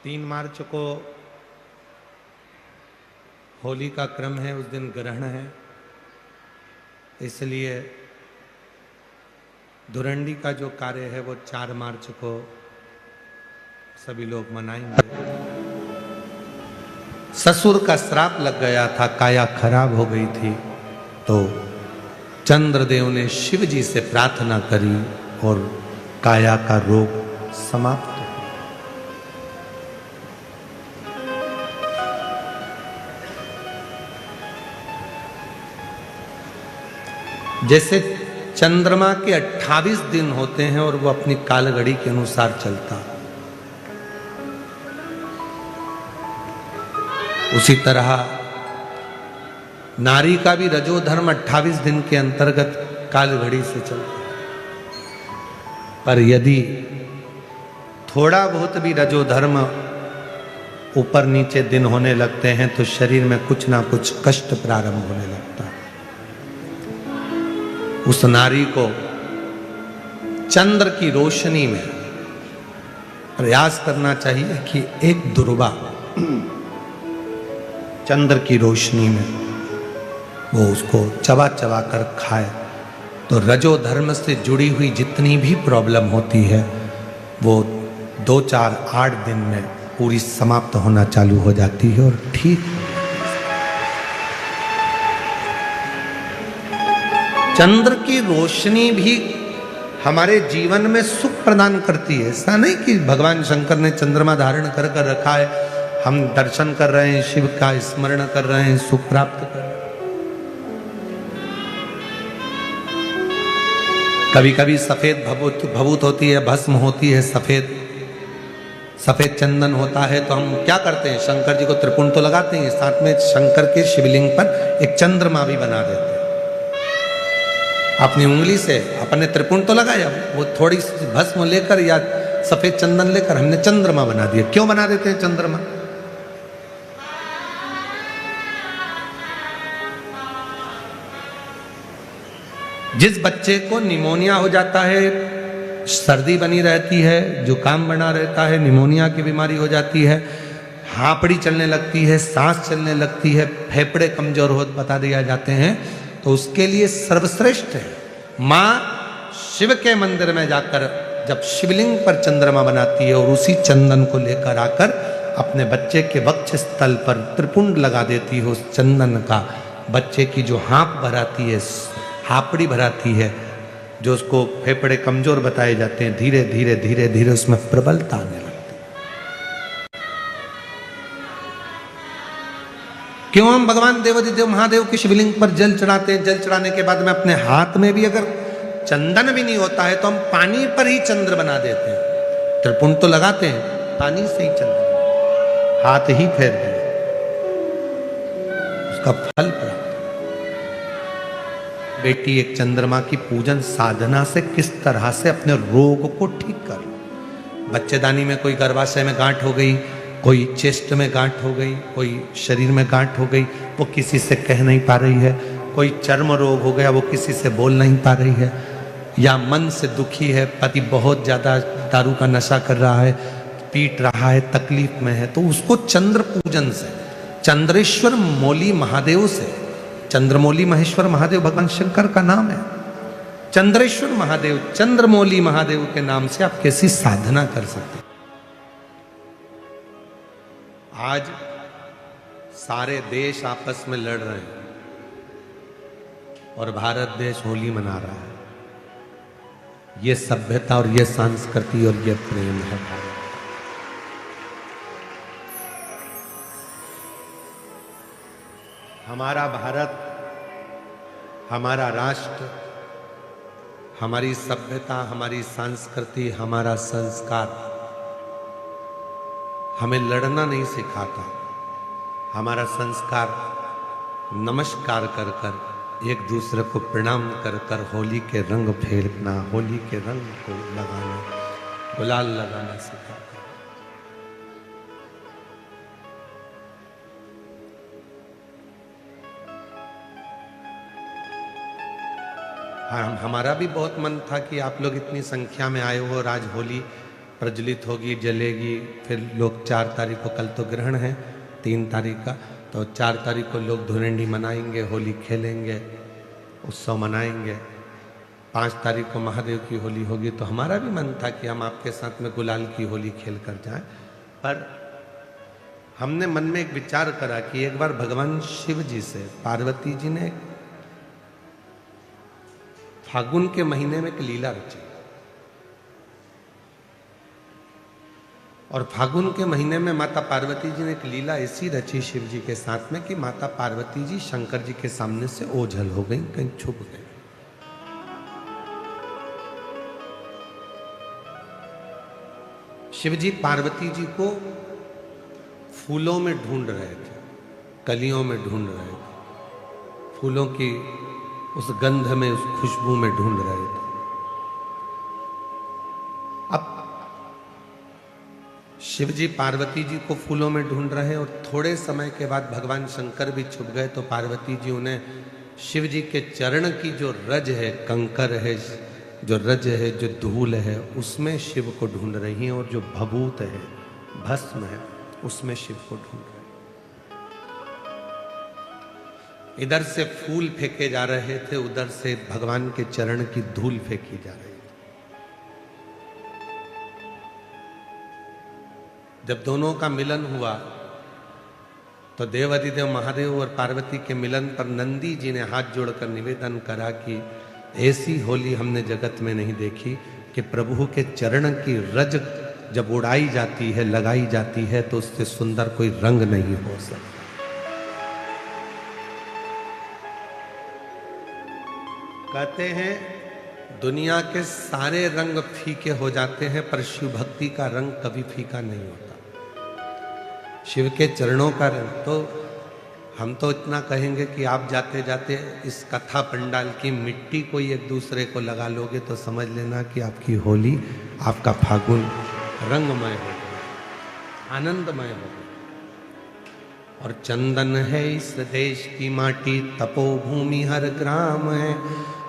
3 मार्च को होली का क्रम है, उस दिन ग्रहण है, इसलिए धुरंडी का जो कार्य है वो 4 मार्च को सभी लोग मनाएंगे। ससुर का श्राप लग गया था, काया खराब हो गई थी, तो चंद्रदेव ने शिव जी से प्रार्थना करी और काया का रोग समाप्त हो। जैसे चंद्रमा के 28 दिन होते हैं और वो अपनी कालगड़ी के अनुसार चलता, उसी तरह नारी का भी रजोधर्म 28 दिन के अंतर्गत कालघड़ी से चलता। पर यदि थोड़ा बहुत भी रजोधर्म ऊपर नीचे दिन होने लगते हैं तो शरीर में कुछ ना कुछ कष्ट प्रारंभ होने लगता है। उस नारी को चंद्र की रोशनी में प्रयास करना चाहिए कि एक दुर्वा चंद्र की रोशनी में वो उसको चबा चबा कर खाए, तो रजो धर्म से जुड़ी हुई जितनी भी प्रॉब्लम होती है वो 2, 4, 8 दिन में पूरी समाप्त होना चालू हो जाती है और ठीक। चंद्र की रोशनी भी हमारे जीवन में सुख प्रदान करती है। ऐसा नहीं कि भगवान शंकर ने चंद्रमा धारण कर कर रखा है, हम दर्शन कर रहे हैं, शिव का स्मरण कर रहे हैं, सुख प्राप्त कर रहे हैं। कभी कभी सफेद भभूत होती है, भस्म होती है, सफेद चंदन होता है, तो हम क्या करते हैं, शंकर जी को त्रिपुंड तो लगाते हैं, साथ में शंकर के शिवलिंग पर एक चंद्रमा भी बना देते हैं। अपनी उंगली से अपने त्रिपुंड तो लगाया, वो थोड़ी सी भस्म लेकर या सफेद चंदन लेकर हमने चंद्रमा बना दिया। क्यों बना देते हैं चंद्रमा? जिस बच्चे को निमोनिया हो जाता है, सर्दी बनी रहती है, जुकाम बना रहता है, निमोनिया की बीमारी हो जाती है, हांपड़ी चलने लगती है, सांस चलने लगती है, फेफड़े कमजोर हो बता दिया जाते हैं, तो उसके लिए सर्वश्रेष्ठ है माँ शिव के मंदिर में जाकर जब शिवलिंग पर चंद्रमा बनाती है और उसी चंदन को लेकर आकर अपने बच्चे के वक्ष स्थल पर त्रिपुंड लगा देती है। उस चंदन का बच्चे की जो हाँप भराती है, हापड़ी भराती है, जो उसको फेफड़े कमजोर बताए जाते हैं, धीरे धीरे धीरे धीरे उसमें प्रबलता आने लगती है। क्यों हम भगवान देवाधिदेव महादेव के शिवलिंग पर जल चढ़ाते हैं? जल चढ़ाने के बाद में अपने हाथ में भी अगर चंदन भी नहीं होता है तो हम पानी पर ही चंद्र बना देते हैं। त्रिपुंड तो लगाते हैं, पानी से ही चंद्र, हाथ ही फेर दें, उसका फल प्राप्त। बेटी, एक चंद्रमा की पूजन साधना से किस तरह से अपने रोग को ठीक कर। बच्चेदानी में कोई गर्भाशय में गांठ हो गई, कोई चेस्ट में गांठ हो गई, कोई शरीर में गांठ हो गई, वो किसी से कह नहीं पा रही है, कोई चर्म रोग हो गया, वो किसी से बोल नहीं पा रही है, या मन से दुखी है, पति बहुत ज्यादा दारू का नशा कर रहा है, पीट रहा है, तकलीफ में है, तो उसको चंद्र पूजन से, चंद्रेश्वर मौली महादेव से, चंद्रमौली महेश्वर महादेव भगवान शंकर का नाम है, चंद्रेश्वर महादेव, चंद्रमौली महादेव के नाम से आप कैसी साधना कर सकते हैं। आज सारे देश आपस में लड़ रहे हैं और भारत देश होली मना रहा है। ये सभ्यता और ये संस्कृति और ये प्रेम है भारत। हमारा भारत, हमारा राष्ट्र, हमारी सभ्यता, हमारी संस्कृति, हमारा संस्कार हमें लड़ना नहीं सिखाता। हमारा संस्कार नमस्कार कर कर, एक दूसरे को प्रणाम कर कर होली के रंग फेरना, होली के रंग को लगाना, गुलाल लगाना सिखाता। हाँ, हमारा भी बहुत मन था कि आप लोग इतनी संख्या में आए हो और आज होली प्रज्वलित होगी, जलेगी। फिर लोग 4 तारीख को, कल तो ग्रहण है 3 तारीख का, तो 4 तारीख को लोग धुरंडी मनाएंगे, होली खेलेंगे, उत्सव मनाएंगे। 5 तारीख को महादेव की होली होगी। तो हमारा भी मन था कि हम आपके साथ में गुलाल की होली खेल कर जाएं, पर हमने मन में एक विचार करा कि एक बार भगवान शिव जी से पार्वती जी ने फागुन के महीने में एक लीला रची, और फागुन के महीने में माता पार्वती जी ने एक लीला ऐसी रची शिव जी के साथ में कि माता पार्वती जी शंकर जी के सामने से ओझल हो गई, कहीं छुप गई। शिव जी पार्वती जी को फूलों में ढूंढ रहे थे, कलियों में ढूंढ रहे थे, फूलों की उस गंध में, उस खुशबू में ढूंढ रहे थे। अब शिव जी पार्वती जी को फूलों में ढूंढ रहे हैं, और थोड़े समय के बाद भगवान शंकर भी छुप गए। तो पार्वती जी उन्हें शिव जी के चरण की जो रज है, कंकर है, जो रज है, जो धूल है, उसमें शिव को ढूंढ रही हैं, और जो भभूत है, भस्म है, उसमें शिव को ढूंढ रहे हैं। इधर से फूल फेंके जा रहे थे, उधर से भगवान के चरण की धूल फेंकी जा रही थी। जब दोनों का मिलन हुआ तो देवाधिदेव महादेव और पार्वती के मिलन पर नंदी जी ने हाथ जोड़कर निवेदन करा कि ऐसी होली हमने जगत में नहीं देखी कि प्रभु के चरण की रज जब उड़ाई जाती है, लगाई जाती है, तो उससे सुंदर कोई रंग नहीं हो सकता। कहते हैं दुनिया के सारे रंग फीके हो जाते हैं, पर शिव भक्ति का रंग कभी फीका नहीं होता। शिव के चरणों का रंग, तो हम तो इतना कहेंगे कि आप जाते जाते इस कथा पंडाल की मिट्टी कोई एक दूसरे को लगा लोगे तो समझ लेना कि आपकी होली, आपका फागुन रंगमय हो गया, आनंदमय हो गया। और चंदन है इस देश की माटी, तपोभूमि हर ग्राम है,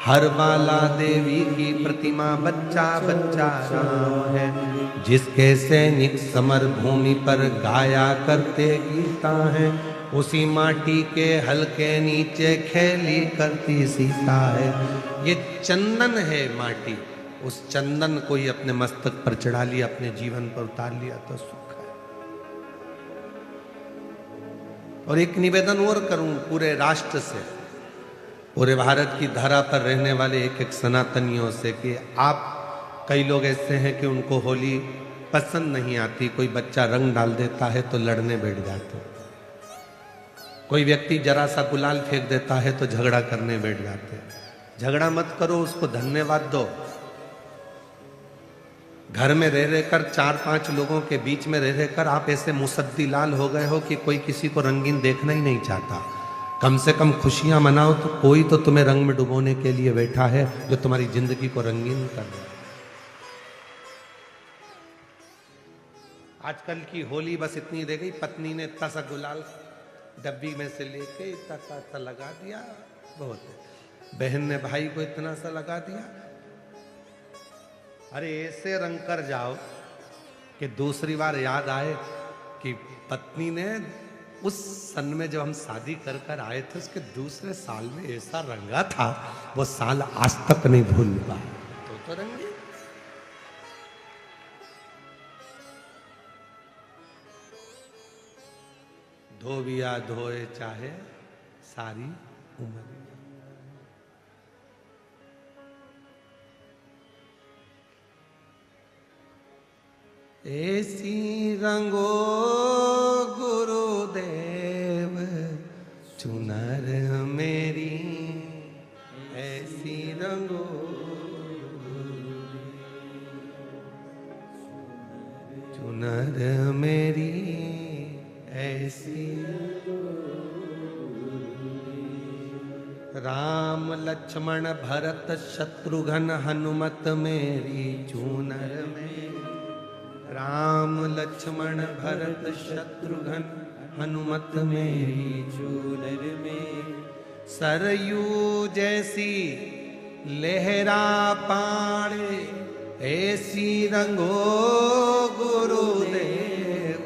हर बाला देवी की प्रतिमा, बच्चा बच्चा राम है, जिसके सैनिक समर भूमि पर गाया करते गीता है, उसी माटी के हल्के नीचे खेली करती सीता है। ये चंदन है माटी, उस चंदन को ही अपने मस्तक पर चढ़ा लिया, अपने जीवन पर उतार लिया तो सुख है। और एक निवेदन और करूं पूरे राष्ट्र से, पूरे भारत की धरा पर रहने वाले एक एक सनातनियों से, कि आप, कई लोग ऐसे हैं कि उनको होली पसंद नहीं आती। कोई बच्चा रंग डाल देता है तो लड़ने बैठ जाते हैं, कोई व्यक्ति जरा सा गुलाल फेंक देता है तो झगड़ा करने बैठ जाते हैं। झगड़ा मत करो, उसको धन्यवाद दो। घर में रह रहकर 4-5 लोगों के बीच में रह रहकर आप ऐसे मुसद्दी लाल हो गए हो कि कोई किसी को रंगीन देखना ही नहीं चाहता। कम से कम खुशियां मनाओ, तो कोई तो तुम्हें रंग में डुबोने के लिए बैठा है, जो तुम्हारी जिंदगी को रंगीन कर रहा है। आजकल की होली बस इतनी रह गई, पत्नी ने इतना सा गुलाल डब्बी में से लेके इतना सा लगा दिया, बहुत है। बहन ने भाई को इतना सा लगा दिया। अरे ऐसे रंग कर जाओ कि दूसरी बार याद आए कि पत्नी ने उस सन में जब हम शादी कर कर आए थे, उसके दूसरे साल में ऐसा रंगा था, वो साल आज तक नहीं भूल पाया। तो रंगे धोबिया धोए चाहे सारी उम्र। ऐसी रंगो गुरुदेव चुनर मेरी, ऐसी रंगो चुनर मेरी, ऐसी। राम लक्ष्मण भरत शत्रुघ्न हनुमत मेरी चूनर मेरी, राम लक्ष्मण भरत शत्रुघ्न हनुमत मेरी चूनर में। सरयू जैसी लहरा पाड़े ऐसी रंगो गुरुदेव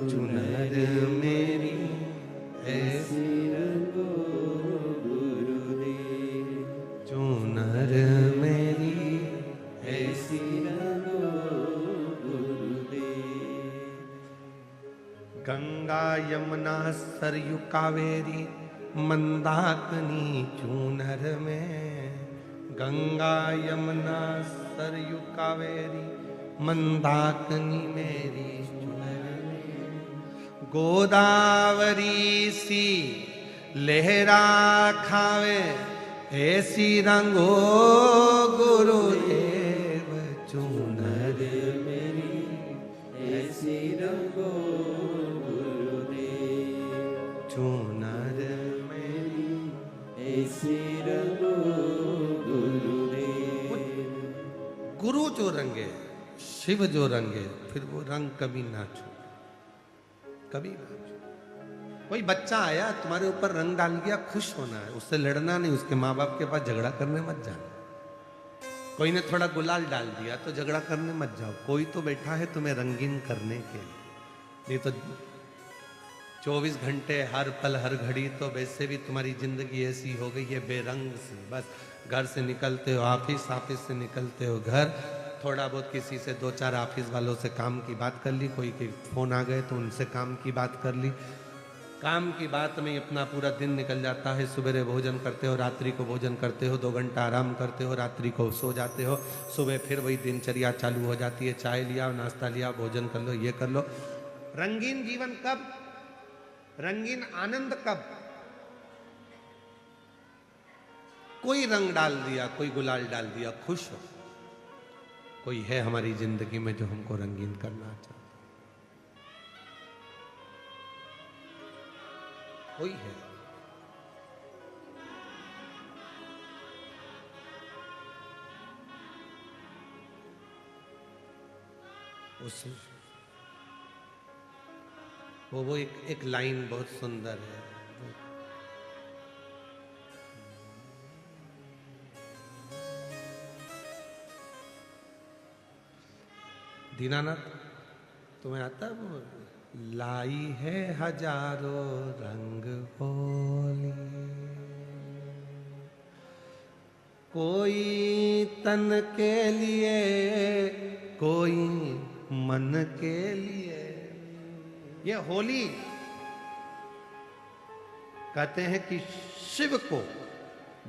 चुनर मेरी, ऐसी रंगो गुरुदेव चुनर मेरी, ऐसी रंगो गुरुदेव। गंगा यमुना सरयू कावेरी मंदाकिनी चूनर में, गंगा यमुना सरयू कावेरी मंदाकिनी मेरी चूनर में, गोदावरी सी लहरा खावे ऐसी रंगो गुरुदेव चूनर मेरी, ऐसी रंगो गुरुदेव चूनर मेरी, ऐसी रंगो गुरुदेव। गुरु जो रंगे, शिव जो रंगे, फिर वो रंग कभी ना छूटे, कभी ना छूटे। कोई बच्चा आया तुम्हारे ऊपर रंग डाल दिया, खुश होना है, उससे लड़ना नहीं, उसके माँ बाप के पास झगड़ा करने मत जाना। कोई ने थोड़ा गुलाल डाल दिया तो झगड़ा करने मत जाओ। कोई तो बैठा है तुम्हें रंगीन करने के लिए, नहीं तो 24 घंटे हर पल हर घड़ी तो वैसे भी तुम्हारी जिंदगी ऐसी हो गई है बेरंग से। बस घर से निकलते हो ऑफिस, ऑफिस से निकलते हो घर, थोड़ा बहुत किसी से 2-4 ऑफिस वालों से काम की बात कर ली, कोई के फोन आ गए तो उनसे काम की बात कर ली, काम की बात में अपना पूरा दिन निकल जाता है। सुबह भोजन करते हो, रात्रि को भोजन करते हो, 2 घंटा आराम करते हो, रात्रि को सो जाते हो, सुबह फिर वही दिनचर्या चालू हो जाती है। चाय लिया, नाश्ता लिया, भोजन कर लो, ये कर लो। रंगीन जीवन कब, रंगीन आनंद कब? कोई रंग डाल दिया, कोई गुलाल डाल दिया, खुश हो। कोई है हमारी जिंदगी में जो हमको रंगीन करना चाहता, कोई है। उस वो एक लाइन बहुत सुंदर है। दीनानाथ तुम्हें आता है वो, लाई है हजारों रंग होली, कोई तन के लिए, कोई मन के लिए। ये होली कहते हैं कि शिव को,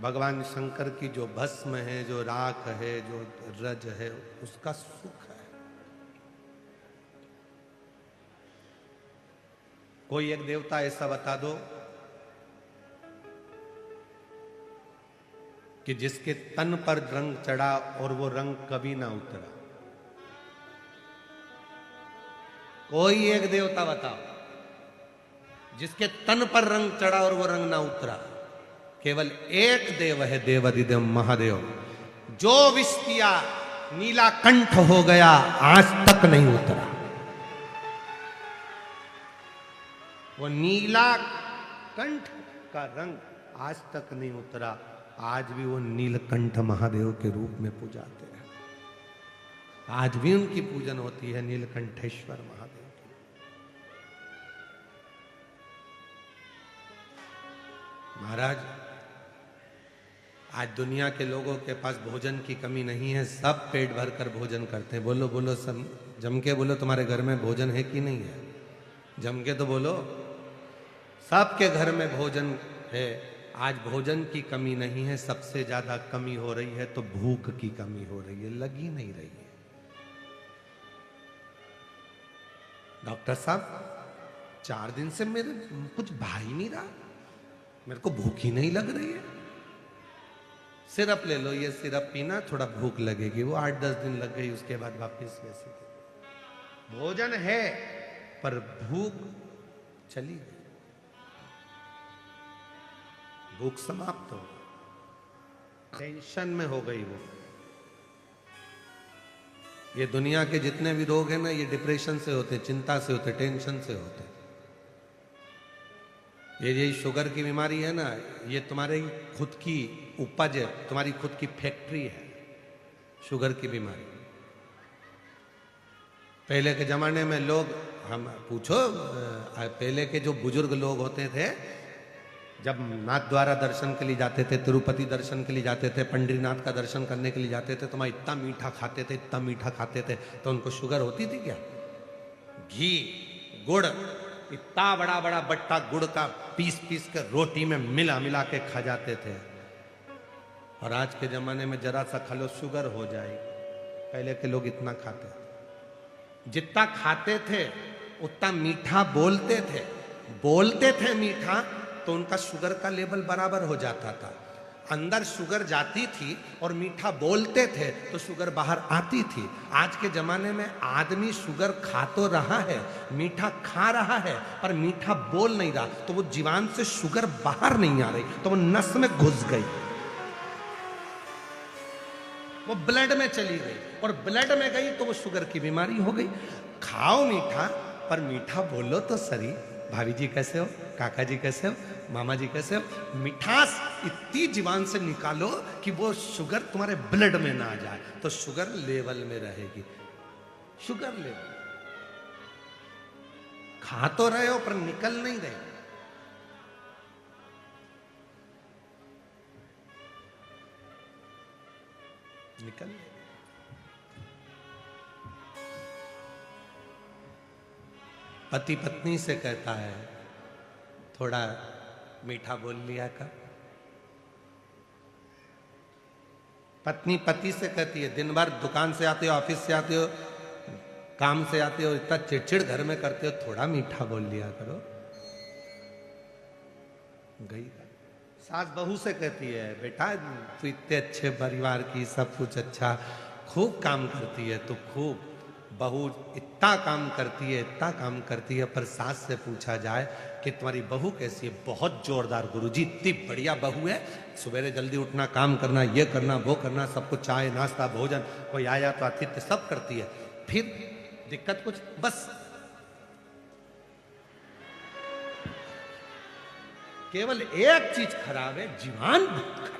भगवान शंकर की जो भस्म है, जो राख है, जो रज है, उसका सुख है। कोई एक देवता ऐसा बता दो कि जिसके तन पर रंग चढ़ा और वो रंग कभी ना उतरा। कोई एक देवता बताओ जिसके तन पर रंग चढ़ा और वो रंग ना उतरा। केवल एक देव है, देवाधिदेव महादेव, जो विष पिया नीला कंठ हो गया, आज तक नहीं उतरा। वो नीला कंठ का रंग आज तक नहीं उतरा। आज भी वो नीलकंठ महादेव के रूप में पूजाते हैं। आज भी उनकी पूजन होती है, नीलकंठेश्वर महादेव की। महाराज, आज दुनिया के लोगों के पास भोजन की कमी नहीं है, सब पेट भर कर भोजन करते हैं। बोलो बोलो, सब जम के बोलो, तुम्हारे घर में भोजन है कि नहीं है? जम के तो बोलो। सबके घर में भोजन है। आज भोजन की कमी नहीं है, सबसे ज्यादा कमी हो रही है तो भूख की कमी हो रही है, लगी नहीं रही है। डॉक्टर साहब 4 दिन से मेरे कुछ भा ही नहीं रहा, मेरे को भूख ही नहीं लग रही है। सिरप ले लो, ये सिरप पीना, थोड़ा भूख लगेगी। वो 8-10 दिन लग गई, उसके बाद वापिस वैसे। भोजन है पर भूख चली गई, भूख समाप्त हो गई, टेंशन में हो गई वो। ये दुनिया के जितने भी रोग हैं ना, ये डिप्रेशन से होते, चिंता से होते, टेंशन से होते। ये शुगर की बीमारी है ना, ये तुम्हारे खुद की उपज है, तुम्हारी खुद की फैक्ट्री है शुगर की बीमारी। पहले के जमाने में लोग, हम पूछो, पहले के जो बुजुर्ग लोग होते थे, जब नाथ द्वारा दर्शन के लिए जाते थे, तिरुपति दर्शन के लिए जाते थे, पंडरीनाथ का दर्शन करने के लिए जाते थे, तो मैं इतना मीठा खाते थे, इतना मीठा खाते थे, तो उनको शुगर होती थी क्या? घी, गुड़, इतना बड़ा बड़ा बट्टा गुड़ का पीस पीस के रोटी में मिला मिला के खा जाते थे। और आज के जमाने में जरा सा खा लो शुगर हो जाएगी। पहले के लोग इतना खाते थे, जितना खाते थे उतना मीठा बोलते थे मीठा, तो उनका शुगर का लेवल बराबर हो जाता था। अंदर शुगर जाती थी और मीठा बोलते थे तो शुगर बाहर आती थी। आज के जमाने में आदमी शुगर खा तो रहा है, मीठा खा रहा है, पर मीठा बोल नहीं रहा, तो वो जीवान से शुगर बाहर नहीं आ रही, तो वो नस में घुस गई, वो ब्लड में चली गई, और ब्लड में गई तो वो शुगर की बीमारी हो गई। खाओ मीठा, पर मीठा बोलो तो सही। भाभी जी कैसे हो, काका जी कैसे हो, मामा जी कैसे हो? मिठास इतनी जीवान से निकालो कि वो शुगर तुम्हारे ब्लड में ना आ जाए, तो शुगर लेवल में रहेगी। शुगर लेवल खा तो रहे हो पर निकल नहीं रहे। निकल पति पत्नी से कहता है थोड़ा मीठा बोल लिया कर। पत्नी पति से कहती है दिन भर दुकान से आते हो, ऑफिस से आते हो, काम से आते हो, इतना चिड़चिड़ घर में करते हो, थोड़ा मीठा बोल लिया करो। गई सास बहू से कहती है बेटा तू इतने अच्छे परिवार की, सब कुछ अच्छा, खूब काम करती है, तो खूब बहू इतना काम करती है, इतना काम करती है, पर सास से पूछा जाए कि तुम्हारी बहू कैसी है? बहुत जोरदार गुरुजी, इतनी बढ़िया बहू है, सवेरे जल्दी उठना, काम करना, ये करना, वो करना, सबको चाय नाश्ता भोजन, कोई आया तो आतिथ्य सब करती है। फिर दिक्कत कुछ, बस केवल एक चीज खराब है, जीवान खराब।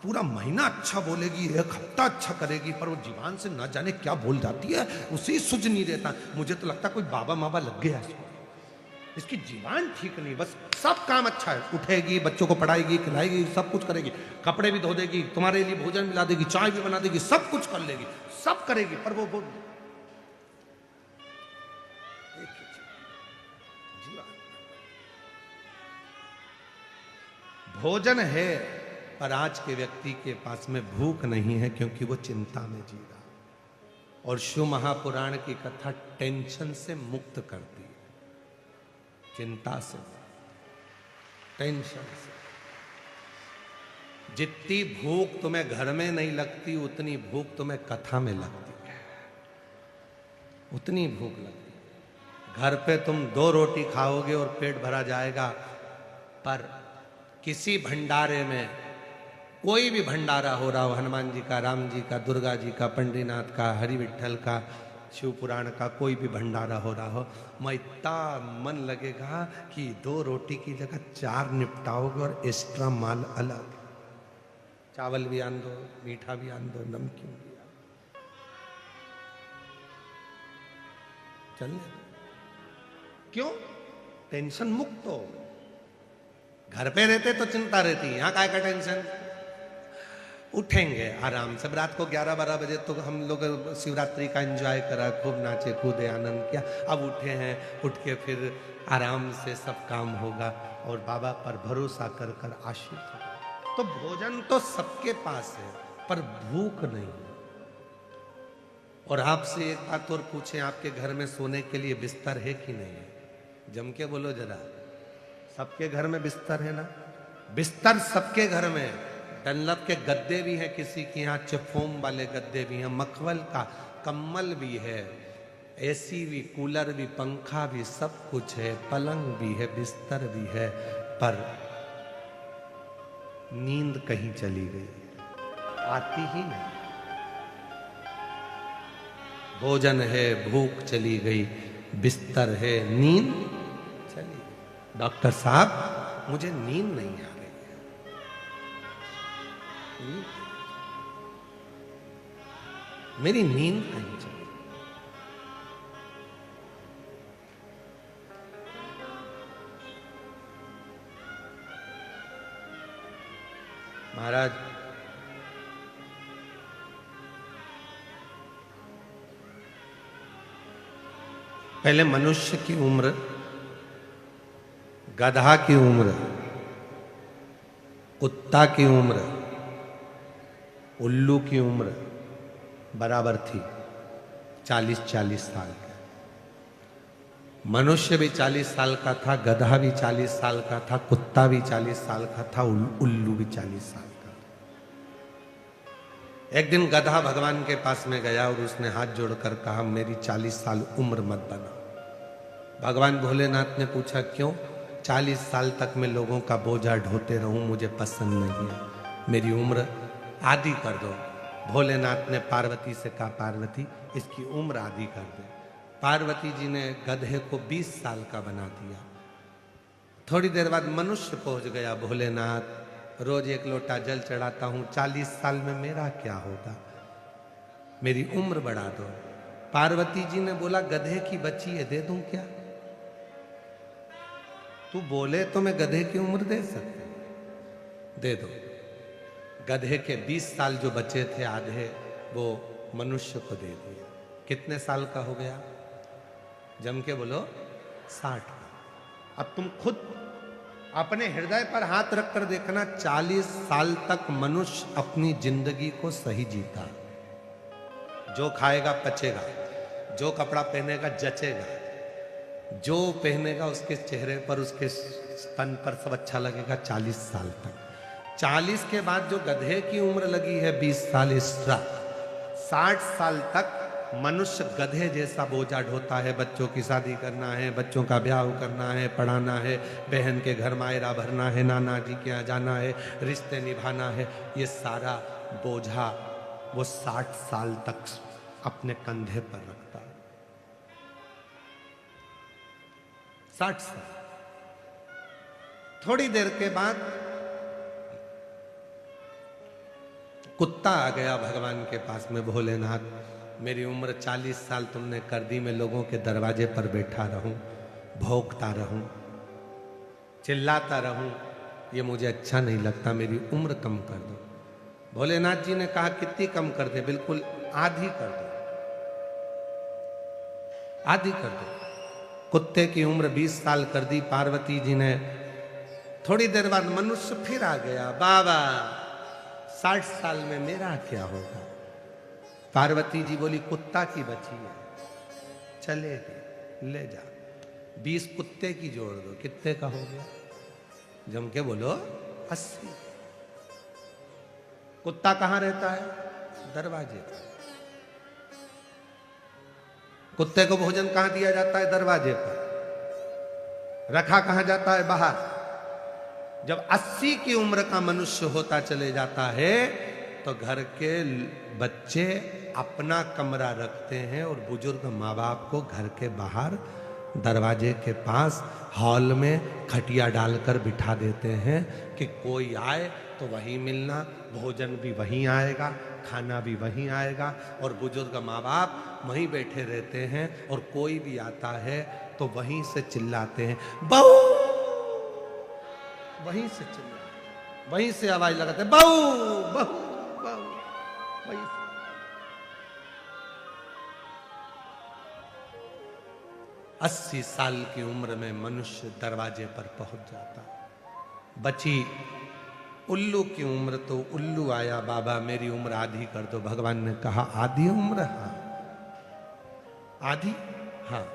पूरा महीना अच्छा बोलेगी, एक हफ्ता अच्छा करेगी, पर वो जीवान से ना जाने क्या बोल जाती है, उसे सुझ नहीं देता। मुझे तो लगता कोई बाबा माबा लग गया इसको, इसकी जीवान ठीक नहीं। बस सब काम अच्छा है, उठेगी, बच्चों को पढ़ाएगी, खिलाएगी, सब कुछ करेगी, कपड़े भी धो देगी, तुम्हारे लिए भोजन मिला देगी, चाय भी बना देगी, सब कुछ कर लेगी, सब करेगी, पर वो भोजन है, पर आज के व्यक्ति के पास में भूख नहीं है, क्योंकि वो चिंता में जी रहा। और शिव महापुराण की कथा टेंशन से मुक्त करती है, चिंता से, टेंशन से। जितनी भूख तुम्हें घर में नहीं लगती, उतनी भूख तुम्हें कथा में लगती है, उतनी भूख लगती है। घर पे तुम 2 रोटी खाओगे और पेट भरा जाएगा, पर किसी भंडारे में, कोई भी भंडारा हो रहा हो, हनुमान जी का, राम जी का, दुर्गा जी का, पंडरीनाथ का, हरि विठल का, शिव पुराण का, कोई भी भंडारा हो रहा हो, मैं इतना मन लगेगा कि 2 रोटी की जगह 4 निपटाओगे और एक्स्ट्रा माल अलग, चावल भी आन दो, मीठा भी आन दो, नमकीन भी आन दो, चलने। क्यों? टेंशन मुक्त हो। घर पे रहते तो चिंता रहती, यहां काय का टेंशन। उठेंगे आराम से, रात को 11-12 बजे तो हम लोग शिवरात्रि का एंजॉय करा, खूब नाचे कूदे, आनंद किया। अब उठे हैं, उठ के फिर आराम से सब काम होगा और बाबा पर भरोसा कर कर आश्रित होगा। तो भोजन तो सबके पास है, पर भूख नहीं। और आपसे एक बात और पूछें, आपके घर में सोने के लिए बिस्तर है कि नहीं है? जम के बोलो जरा। सबके घर में बिस्तर है ना? बिस्तर सबके घर में। डनलप के गद्दे भी हैं किसी के यहाँ, चिफोम वाले गद्दे भी हैं, मखमल का कम्बल भी है, एसी भी, कूलर भी, पंखा भी, सब कुछ है, पलंग भी है, बिस्तर भी है, पर नींद कहीं चली गई, आती ही नहीं। भोजन है, भूख चली गई, बिस्तर है, नींद चली। डॉक्टर साहब मुझे नींद नहीं आ रही है, मेरी नींद नहीं चली। महाराज पहले मनुष्य की उम्र, गधा की उम्र, कुत्ता की उम्र, उल्लू की उम्र बराबर थी, 40-40 साल का। मनुष्य भी 40 साल का था, गधा भी 40 साल का था, कुत्ता भी 40 साल का था, उल्लू भी 40 साल का था। एक दिन गधा भगवान के पास में गया और उसने हाथ जोड़कर कहा, मेरी 40 साल उम्र मत बना। भगवान भोलेनाथ ने पूछा, क्यों? 40 साल तक मैं लोगों का बोझा ढोते रहूं, मुझे पसंद नहीं है, मेरी उम्र आधी कर दो। भोलेनाथ ने पार्वती से कहा, पार्वती इसकी उम्र आधी कर दे। पार्वती जी ने गधे को 20 साल का बना दिया। थोड़ी देर बाद मनुष्य पहुंच गया, भोलेनाथ रोज 1 लोटा जल चढ़ाता हूं, 40 साल में मेरा क्या होगा, मेरी उम्र बढ़ा दो। पार्वती जी ने बोला, गधे की बच्ची है, दे दूं क्या? तू बोले तो मैं गधे की उम्र दे सकता, दे दो। गधे के 20 साल जो बचे थे आधे, वो मनुष्य को दे दिए। कितने साल का हो गया? जम के बोलो, 60। अब तुम खुद अपने हृदय पर हाथ रखकर देखना, 40 साल तक मनुष्य अपनी जिंदगी को सही जीता। जो खाएगा पचेगा, जो कपड़ा पहनेगा जचेगा, जो पहनेगा उसके चेहरे पर, उसके तन पर सब अच्छा लगेगा 40 साल तक। 40 के बाद जो गधे की उम्र लगी है 20 साल एक्स्ट्रा, 60 साल तक मनुष्य गधे जैसा बोझा ढोता है। बच्चों की शादी करना है, बच्चों का ब्याह करना है, पढ़ाना है, बहन के घर मायरा भरना है, नाना जी के यहाँ जाना है, रिश्ते निभाना है, ये सारा बोझा वो 60 साल तक अपने कंधे पर रखता है। 60 साल। थोड़ी देर के बाद कुत्ता आ गया भगवान के पास में, भोलेनाथ मेरी उम्र 40 साल तुमने कर दी, मैं लोगों के दरवाजे पर बैठा रहूं, भौंकता रहूं, चिल्लाता रहूं, ये मुझे अच्छा नहीं लगता, मेरी उम्र कम कर दो। भोलेनाथ जी ने कहा, कितनी कम कर दे? बिल्कुल आधी कर दो, आधी कर दो। कुत्ते की उम्र 20 साल कर दी पार्वती जी ने। थोड़ी देर बाद मनुष्य फिर आ गया, बाबा 60 साल में मेरा क्या होगा? पार्वती जी बोली, कुत्ता की बची है, चलेगी, ले जा। 20 कुत्ते की जोड़ दो, कितने का हो गया? जम के बोलो, 80। कुत्ता कहां रहता है? दरवाजे पर। कुत्ते को भोजन कहां दिया जाता है? दरवाजे पर। रखा कहां जाता है? बाहर। जब 80 की उम्र का मनुष्य होता चले जाता है तो घर के बच्चे अपना कमरा रखते हैं और बुजुर्ग माँ बाप को घर के बाहर दरवाजे के पास हॉल में खटिया डालकर बिठा देते हैं कि कोई आए तो वहीं मिलना, भोजन भी वहीं आएगा, खाना भी वहीं आएगा, और बुजुर्ग माँ बाप वहीं बैठे रहते हैं और कोई भी आता है तो वहीं से चिल्लाते हैं, बहू, वहीं से चिल्लाते, वहीं से आवाज लगाते, बहू बहू बहू, वहीं से। अस्सी साल की उम्र में मनुष्य दरवाजे पर पहुंच जाता। बची उल्लू की उम्र तो उल्लू आया, बाबा मेरी उम्र आधी कर दो। भगवान ने कहा, आधी उम्र? हाँ आधी, हाँ।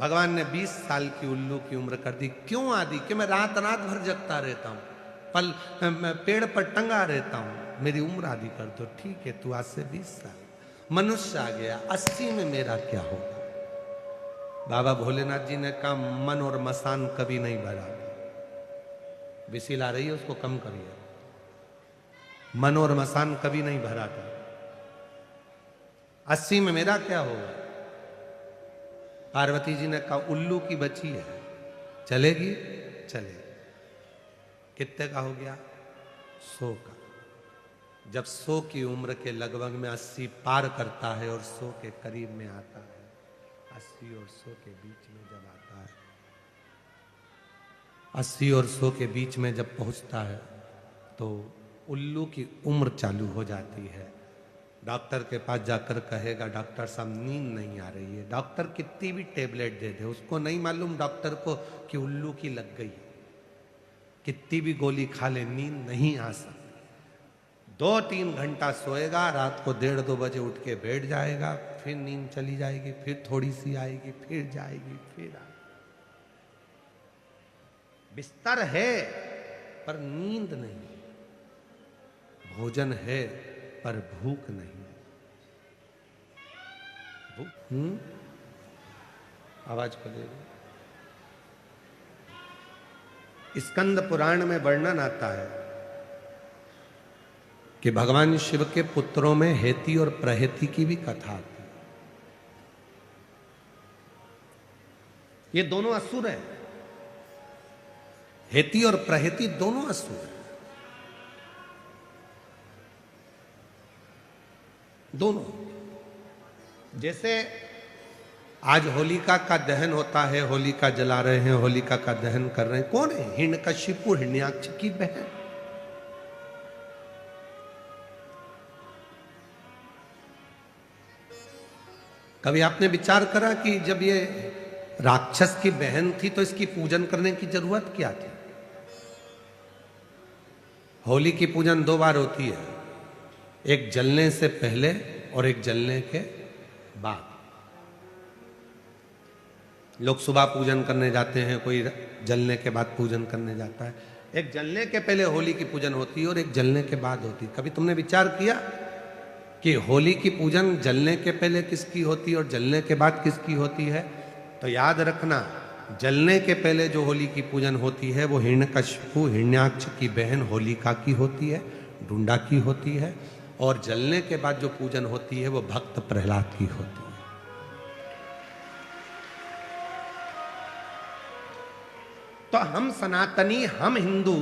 भगवान ने 20 साल की उल्लू की उम्र कर दी। क्यों आधी? कि मैं रात रात भर जगता रहता हूं, मैं पेड़ पर टंगा रहता हूं, मेरी उम्र आधी कर दो। ठीक है, तू आज से 20 साल। मनुष्य आ गया, 80 में मेरा क्या होगा? बाबा भोलेनाथ जी ने कहा, मन और मसान कभी नहीं भरा। विसिल आ रही है, उसको कम करिए। मन और मसान कभी नहीं भरा था। 80 में मेरा क्या होगा? पार्वती जी ने कहा, उल्लू की बच्ची है, चलेगी? चलेगी। कितने का हो गया? 100 का। जब 100 की उम्र के लगभग में 80 पार करता है और 100 के करीब में आता है, 80 और 100 के बीच में जब आता है, 80 और 100 के बीच में जब पहुंचता है तो उल्लू की उम्र चालू हो जाती है। डॉक्टर के पास जाकर कहेगा डॉक्टर साहब नींद नहीं आ रही है। डॉक्टर कितनी भी टेबलेट दे दे, उसको नहीं मालूम डॉक्टर को कि उल्लू की लग गई। कितनी भी गोली खा ले नींद नहीं आ सकती। 2-3 घंटा सोएगा, रात को 1:30-2 बजे उठ के बैठ जाएगा, फिर नींद चली जाएगी, फिर थोड़ी सी आएगी, फिर जाएगी, फिर आएगी। बिस्तर है पर नींद नहीं, भोजन है पर भूख नहीं। आवाज को दे। स्कंद पुराण में वर्णन आता है कि भगवान शिव के पुत्रों में हेती और प्रहेती की भी कथा आती है। ये दोनों असुर हैं। हेती और प्रहेती दोनों असुर हैं। दोनों। जैसे आज होलिका का दहन होता है, होलिका जला रहे हैं, होलिका का दहन कर रहे हैं। कौन है? हिरण्यकशिपु, हिरण्याक्ष की बहन। कभी आपने विचार करा कि जब ये राक्षस की बहन थी तो इसकी पूजन करने की जरूरत क्या थी? होली की पूजन 2 बार होती है, एक जलने से पहले और एक जलने के बाद। लोग सुबह पूजन करने जाते हैं, कोई जलने के बाद पूजन करने जाता है। एक जलने के पहले होली की पूजन होती है और एक जलने के बाद होती है। कभी तुमने विचार किया कि होली की पूजन जलने के पहले किसकी होती है और जलने के बाद किसकी होती है? तो याद रखना, जलने के पहले जो होली की पूजन होती है वो हिरण्यकशिपु, हिरण्याक्ष की बहन होलिका की होती है, ढूंढा की होती है। और जलने के बाद जो पूजन होती है वो भक्त प्रहलाद की होती है। तो हम सनातनी, हम हिंदू,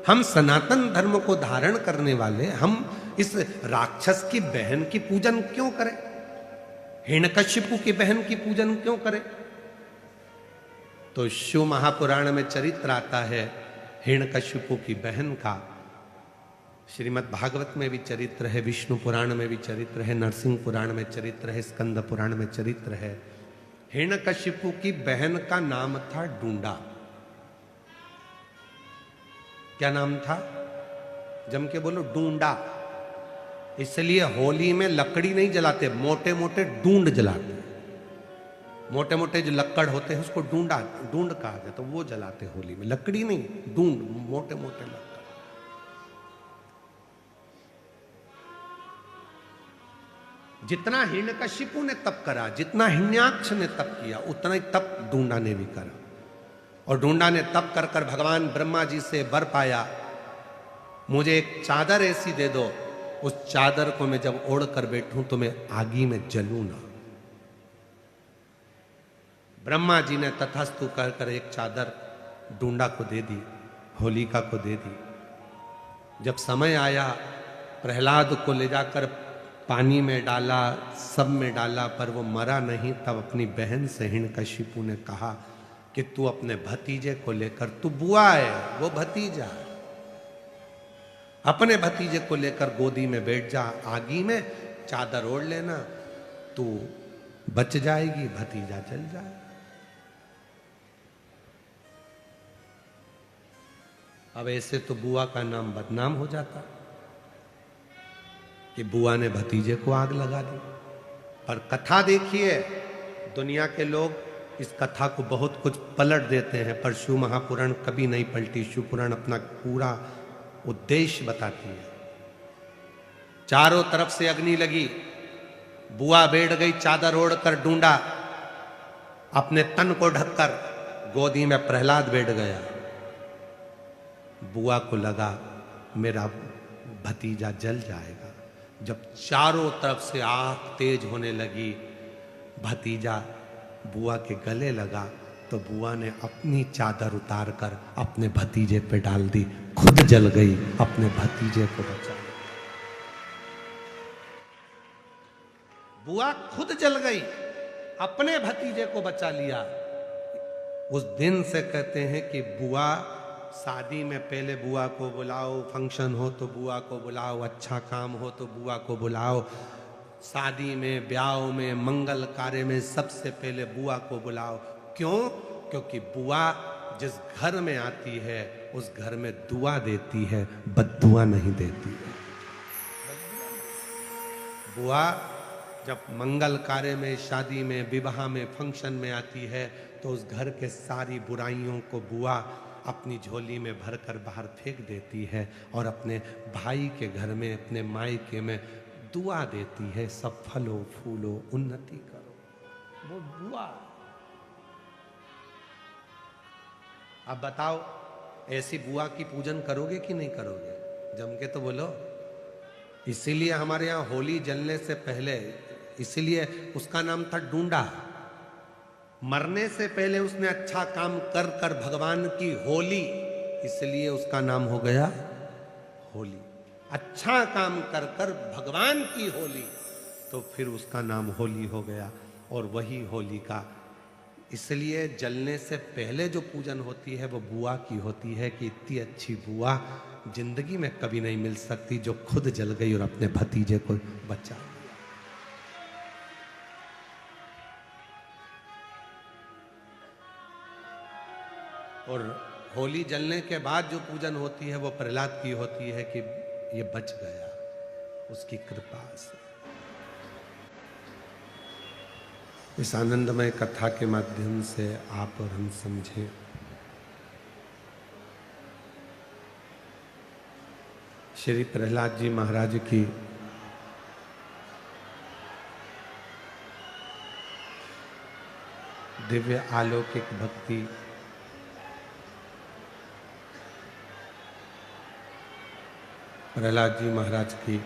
हम सनातन धर्म को धारण करने वाले, हम इस राक्षस की बहन की पूजन क्यों करें? हिरण्यकशिपु की बहन की पूजन क्यों करें? तो शिव महापुराण में चरित्र आता है हिरण्यकशिपु की बहन का। श्रीमद् भागवत में भी चरित्र है, विष्णु पुराण में भी चरित्र है, नरसिंह पुराण में चरित्र है, स्कंद पुराण में चरित्र है। हिरण्यकशिपु की बहन का नाम था ढूंढा। क्या नाम था? जम के बोलो, ढूंढा। इसलिए होली में लकड़ी नहीं जलाते, मोटे मोटे ढूंढ जलाते। मोटे मोटे जो लक्कड़ होते हैं उसको ढूंढ कहा जाता, तो वो जलाते होली में। लकड़ी नहीं, ढूंढ, मोटे मोटे लक्कड़। जितना हिरण्यकशिपु ने तप करा, जितना हिरण्याक्ष ने तप किया, उतना ही तप ढूंढा ने भी करा। और ढूंढा ने तप कर कर भगवान ब्रह्मा जी से वर पाया, मुझे एक चादर ऐसी दे दो, उस चादर को मैं जब ओढ़ कर बैठूं तो मैं आगी में जलूं ना। ब्रह्मा जी ने तथास्तु कर कर एक चादर ढूंढा को दे दी, होलिका को दे दी। जब समय आया, प्रहलाद को ले जाकर पानी में डाला, सब में डाला, पर वो मरा नहीं। तब अपनी बहन से हिरण्यकशिपु ने कहा कि तू अपने भतीजे को लेकर, तू बुआ है, वो भतीजा, अपने भतीजे को लेकर गोदी में बैठ जा, आगी में चादर ओढ़ लेना, तू बच जाएगी, भतीजा जल जाए। अब ऐसे तो बुआ का नाम बदनाम हो जाता कि बुआ ने भतीजे को आग लगा दी। पर कथा देखिए, दुनिया के लोग इस कथा को बहुत कुछ पलट देते हैं, पर शिव महापुराण कभी नहीं पलटी। शिव पुराण अपना पूरा उद्देश्य बताती है। चारों तरफ से अग्नि लगी, बुआ बैठ गई चादर ओढ़कर, ढूंढा अपने तन को ढककर, गोदी में प्रहलाद बैठ गया। बुआ को लगा मेरा भतीजा जल जाएगा। जब चारों तरफ से आग तेज होने लगी, भतीजा बुआ के गले लगा, तो बुआ ने अपनी चादर उतारकर अपने भतीजे पे डाल दी, खुद जल गई, अपने भतीजे को बचा लिया। बुआ खुद जल गई, अपने भतीजे को बचा लिया। उस दिन से कहते हैं कि बुआ शादी में पहले बुआ को बुलाओ, फंक्शन हो तो बुआ को बुलाओ, अच्छा काम हो तो बुआ को बुलाओ, शादी में, ब्याह में, मंगल कार्य में सबसे पहले बुआ को बुलाओ। क्यों? क्योंकि बुआ जिस घर में आती है उस घर में दुआ देती है, बद्दुआ नहीं देती है। बुआ जब मंगल कार्य में, शादी में, विवाह में, फंक्शन में आती है तो उस घर के सारी बुराइयों को बुआ अपनी झोली में भरकर बाहर फेंक देती है और अपने भाई के घर में, अपने मायके में दुआ देती है, सब फलो फूलो, उन्नति करो। वो बुआ। अब बताओ, ऐसी बुआ की पूजन करोगे कि नहीं करोगे? जम के तो बोलो। इसीलिए हमारे यहाँ होली जलने से पहले, इसीलिए उसका नाम था डूंडा। मरने से पहले उसने अच्छा काम कर कर भगवान की होली, इसलिए उसका नाम हो गया होली। अच्छा काम कर कर भगवान की होली, तो फिर उसका नाम होली हो गया। और वही होली का, इसलिए जलने से पहले जो पूजन होती है वो बुआ की होती है कि इतनी अच्छी बुआ जिंदगी में कभी नहीं मिल सकती जो खुद जल गई और अपने भतीजे को बचा। और होली जलने के बाद जो पूजन होती है वो प्रहलाद की होती है कि ये बच गया उसकी कृपा से। इस आनंदमय कथा के माध्यम से आप और हम समझें श्री प्रहलाद जी महाराज की दिव्य अलौकिक भक्ति, प्रहलाद जी महाराज की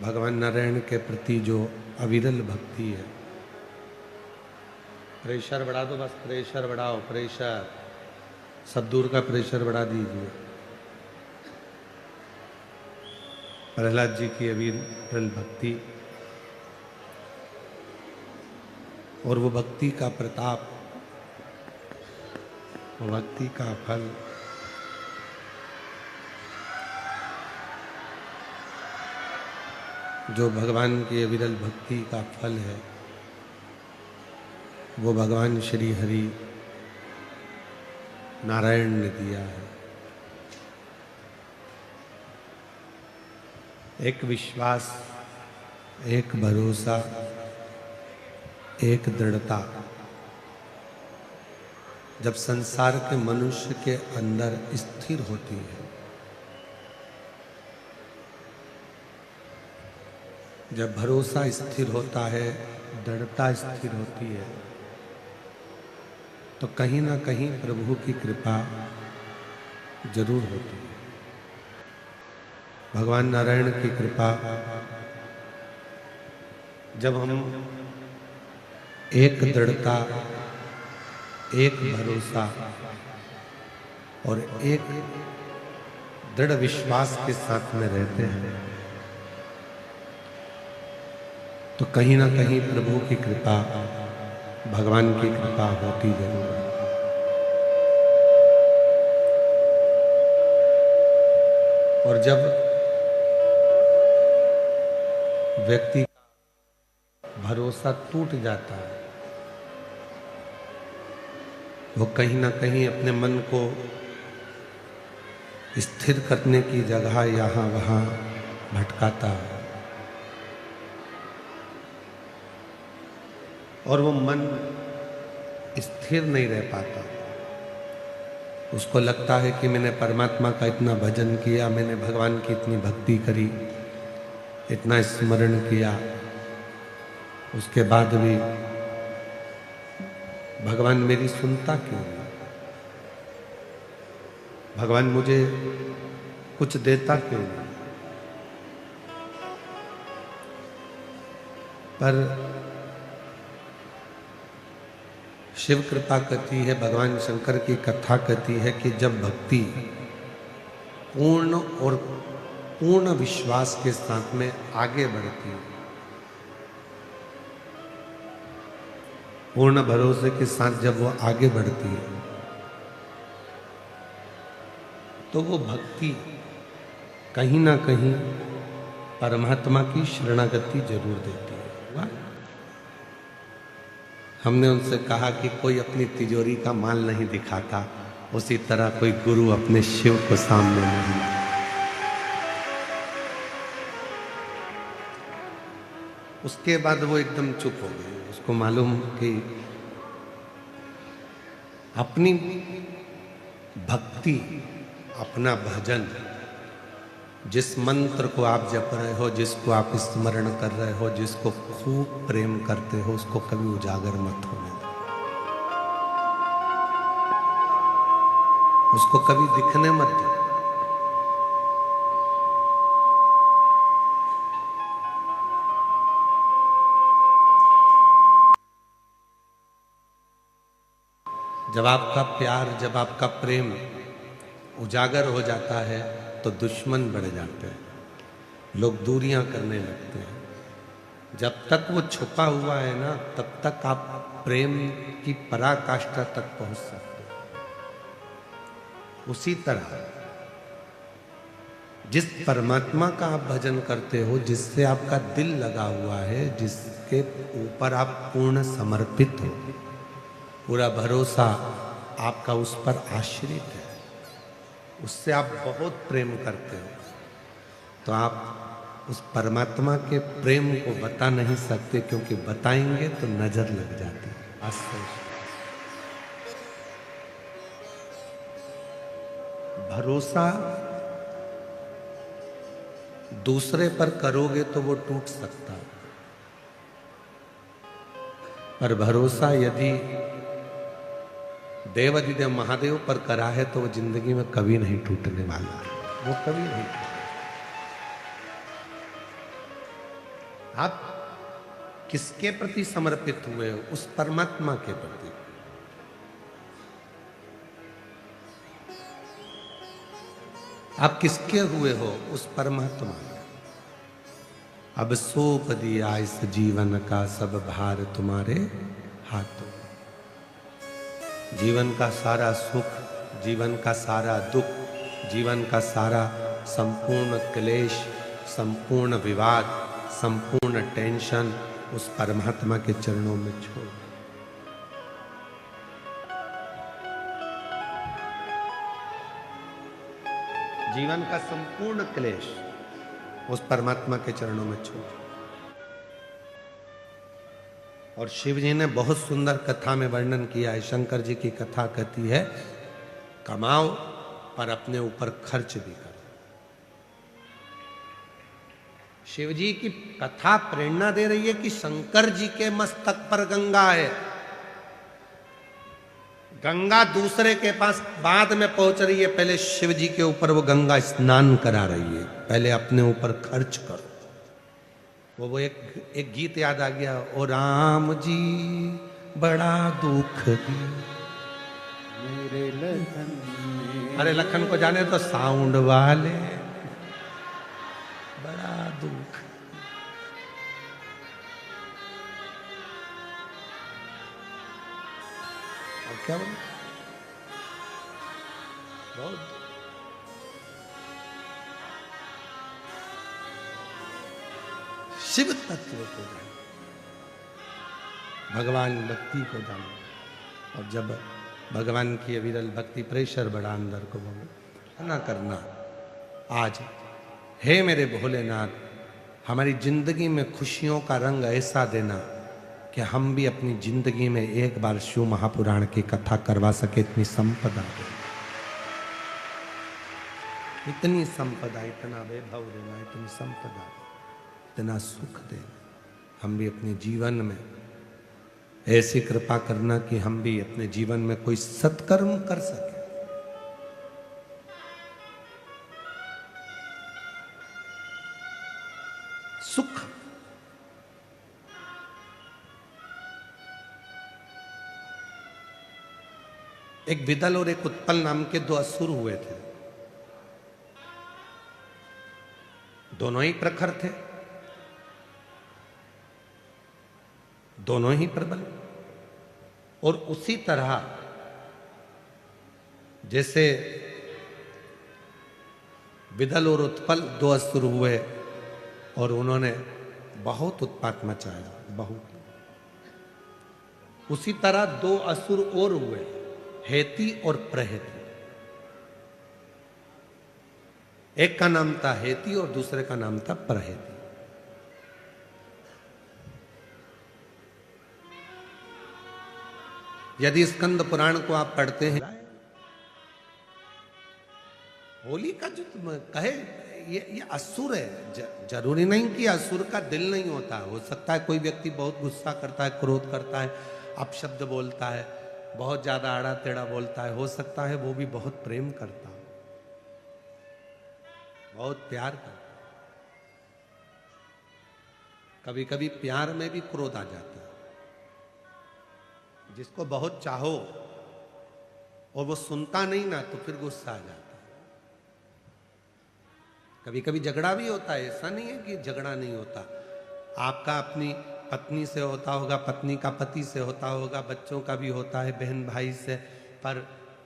भगवान नारायण के प्रति जो अविरल भक्ति है। प्रेशर बढ़ा दो, बस प्रेशर बढ़ाओ, प्रेशर सब दूर का प्रेशर बढ़ा दीजिए। प्रहलाद जी की अविरल भक्ति और वो भक्ति का प्रताप, वो भक्ति का फल जो भगवान की अविरल भक्ति का फल है, वो भगवान श्री हरि नारायण ने दिया है। एक विश्वास, एक भरोसा, एक दृढ़ता जब संसार के मनुष्य के अंदर स्थिर होती है, जब भरोसा स्थिर होता है, दृढ़ता स्थिर होती है, तो कहीं ना कहीं प्रभु की कृपा जरूर होती है। भगवान नारायण की कृपा जब हम एक दृढ़ता, एक भरोसा और एक दृढ़ विश्वास के साथ में रहते हैं, तो कहीं ना कहीं प्रभु की कृपा, भगवान की कृपा होती जरूर है। और जब व्यक्ति का भरोसा टूट जाता है, वो कहीं ना कहीं अपने मन को स्थिर करने की जगह यहाँ वहाँ भटकाता है और वो मन स्थिर नहीं रह पाता। उसको लगता है कि मैंने परमात्मा का इतना भजन किया, मैंने भगवान की इतनी भक्ति करी, इतना स्मरण किया, उसके बाद भी भगवान मेरी सुनता क्यों नहीं? भगवान मुझे कुछ देता क्यों नहीं? पर शिव कृपा कहती है, भगवान शंकर की कथा कहती है कि जब भक्ति पूर्ण और पूर्ण विश्वास के साथ में आगे बढ़ती है, पूर्ण भरोसे के साथ जब वो आगे बढ़ती है, तो वो भक्ति कहीं ना कहीं परमात्मा की शरणागति जरूर देती है। वाह। हमने उनसे कहा कि कोई अपनी तिजोरी का माल नहीं दिखाता, उसी तरह कोई गुरु अपने शिव को सामने नहीं। उसके बाद वो एकदम चुप हो गए। उसको मालूम कि अपनी भक्ति, अपना भजन, जिस मंत्र को आप जप रहे हो, जिसको आप स्मरण कर रहे हो, जिसको खूब प्रेम करते हो, उसको कभी उजागर मत होने दो, उसको कभी दिखने मत दो। जब आपका प्यार, जब आपका प्रेम उजागर हो जाता है तो दुश्मन बढ़ जाते हैं, लोग दूरियां करने लगते हैं। जब तक वो छुपा हुआ है ना, तब तक आप प्रेम की पराकाष्ठा तक पहुंच सकते हो। उसी तरह जिस परमात्मा का आप भजन करते हो, जिससे आपका दिल लगा हुआ है, जिसके ऊपर आप पूर्ण समर्पित हो, पूरा भरोसा आपका उस पर आश्रित है, उससे आप बहुत प्रेम करते हो, तो आप उस परमात्मा के प्रेम को बता नहीं सकते, क्योंकि बताएंगे तो नजर लग जाती है। भरोसा दूसरे पर करोगे तो वो टूट सकता है, पर भरोसा यदि देवाधिदेव महादेव पर करा है तो वो जिंदगी में कभी नहीं टूटने वाला है, वो कभी नहीं टूटेगा। आप किसके प्रति समर्पित हुए हो? उस परमात्मा के प्रति। आप किसके हुए हो? उस परमात्मा। अब सौंप दिया इस जीवन का सब भार तुम्हारे हाथों। जीवन का सारा सुख, जीवन का सारा दुख, जीवन का सारा संपूर्ण क्लेश, संपूर्ण विवाद, संपूर्ण टेंशन उस परमात्मा के चरणों में छोड़। जीवन का संपूर्ण क्लेश उस परमात्मा के चरणों में छोड़। और शिव जी ने बहुत सुंदर कथा में वर्णन किया है। शंकर जी की कथा कहती है, कमाओ पर अपने ऊपर खर्च भी करो। शिव जी की कथा प्रेरणा दे रही है कि शंकर जी के मस्तक पर गंगा है, गंगा दूसरे के पास बाद में पहुंच रही है, पहले शिव जी के ऊपर वो गंगा स्नान करा रही है। पहले अपने ऊपर खर्च करो। वो एक गीत याद आ गया, ओ राम जी बड़ा दुख दिया मेरे लखन। अरे लखन को जाने तो साउंड वाले, बड़ा दुख। और क्या बोले? बहुत शिव तत्व को जानो, भगवान भक्ति को जानो। और जब भगवान की अविरल भक्ति, प्रेशर बढ़ा अंदर को, ना करना। आज हे मेरे भोलेनाथ, हमारी जिंदगी में खुशियों का रंग ऐसा देना कि हम भी अपनी जिंदगी में एक बार शिव महापुराण की कथा करवा सके। इतनी संपदा दे, इतनी संपदा, इतना वैभव देना, इतनी संपदा, इतना सुख देना। हम भी अपने जीवन में ऐसी कृपा करना कि हम भी अपने जीवन में कोई सत्कर्म कर सके। सुख एक विदल और एक उत्पल नाम के दो असुर हुए थे। दोनों ही प्रखर थे, दोनों ही प्रबल। और उसी तरह जैसे विदल और उत्पल दो असुर हुए और उन्होंने बहुत उत्पात मचाया, बहुत। उसी तरह दो असुर और हुए, हेती और प्रहेती। एक का नाम था हेती और दूसरे का नाम था प्रहेती। यदि स्कंद पुराण को आप पढ़ते हैं, होली का जो तुम कहे ये असुर है, जरूरी नहीं कि असुर का दिल नहीं होता। हो सकता है कोई व्यक्ति बहुत गुस्सा करता है, क्रोध करता है, अपशब्द बोलता है, बहुत ज्यादा आड़ा टेढ़ा बोलता है। हो सकता है वो भी बहुत प्रेम करता हो, बहुत प्यार करता। कभी कभी प्यार में भी क्रोध आ जाता है। जिसको बहुत चाहो और वो सुनता नहीं ना, तो फिर गुस्सा आ जाता है। कभी कभी झगड़ा भी होता है, ऐसा नहीं है कि झगड़ा नहीं होता। आपका अपनी पत्नी से होता होगा, पत्नी का पति से होता होगा, बच्चों का भी होता है, बहन भाई से। पर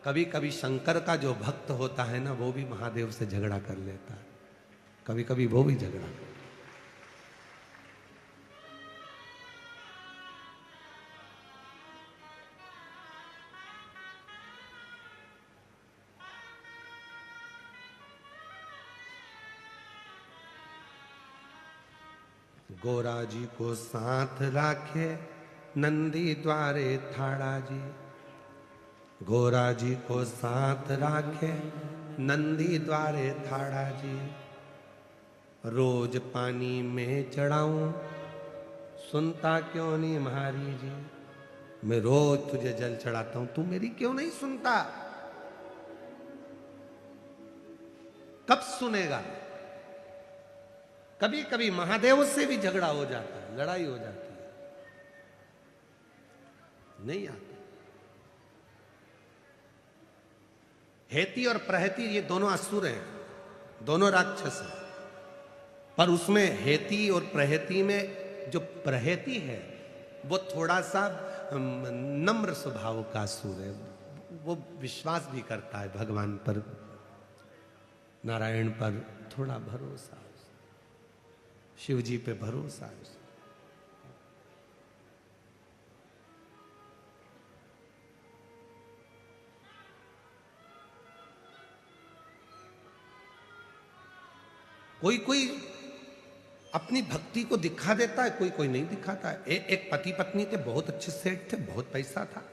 कभी कभी शंकर का जो भक्त होता है ना, वो भी महादेव से झगड़ा कर लेता है। कभी कभी वो भी झगड़ा करता है। गोरा जी को साथ राखे नंदी द्वारे थाड़ा जी। गोरा जी को साथ राखे नंदी द्वारे थाड़ा जी। रोज पानी में चढ़ाऊं सुनता क्यों नहीं म्हारी जी। मैं रोज तुझे जल चढ़ाता हूं, तू मेरी क्यों नहीं सुनता? कब सुनेगा? कभी कभी महादेव से भी झगड़ा हो जाता है, लड़ाई हो जाती है, नहीं आता। हेती और प्रहेती ये दोनों असुर हैं, दोनों राक्षस हैं। पर उसमें हेती और प्रहेती में जो प्रहेती है वो थोड़ा सा नम्र स्वभाव का असुर है। वो विश्वास भी करता है भगवान पर, नारायण पर थोड़ा भरोसा, शिव जी पे भरोसा है। कोई कोई अपनी भक्ति को दिखा देता है, कोई कोई नहीं दिखाता है। एक पति पत्नी थे, बहुत अच्छे सेठ थे, बहुत पैसा था,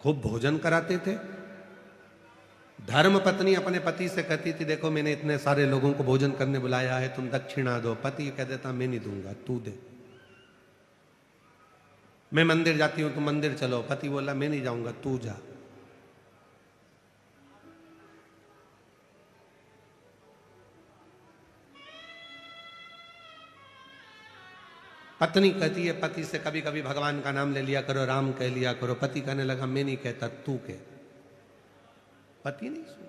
खूब भोजन कराते थे। धर्म पत्नी अपने पति से कहती थी, देखो मैंने इतने सारे लोगों को भोजन करने बुलाया है, तुम दक्षिणा दो। पति कह देता, मैं नहीं दूंगा, तू दे। मैं मंदिर जाती हूं, तुम मंदिर चलो। पति बोला, मैं नहीं जाऊंगा, तू जा। पत्नी कहती है पति से, कभी कभी भगवान का नाम ले लिया करो, राम कह लिया करो। पति कहने लगा, मैं नहीं कहता, तू कह। पति नहीं सुना।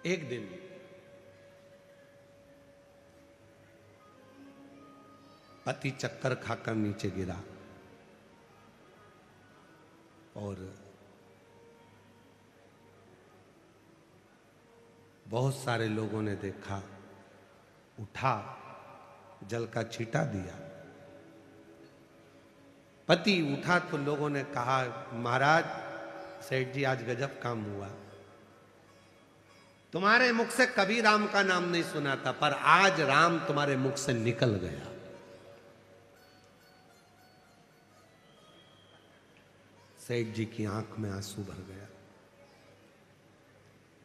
एक दिन पति चक्कर खाकर नीचे गिरा और बहुत सारे लोगों ने देखा, उठा, जल का छींटा दिया। पति उठा तो लोगों ने कहा, महाराज सेठ जी आज गजब काम हुआ, तुम्हारे मुख से कभी राम का नाम नहीं सुना था, पर आज राम तुम्हारे मुख से निकल गया। सेठ जी की आंख में आंसू भर गया,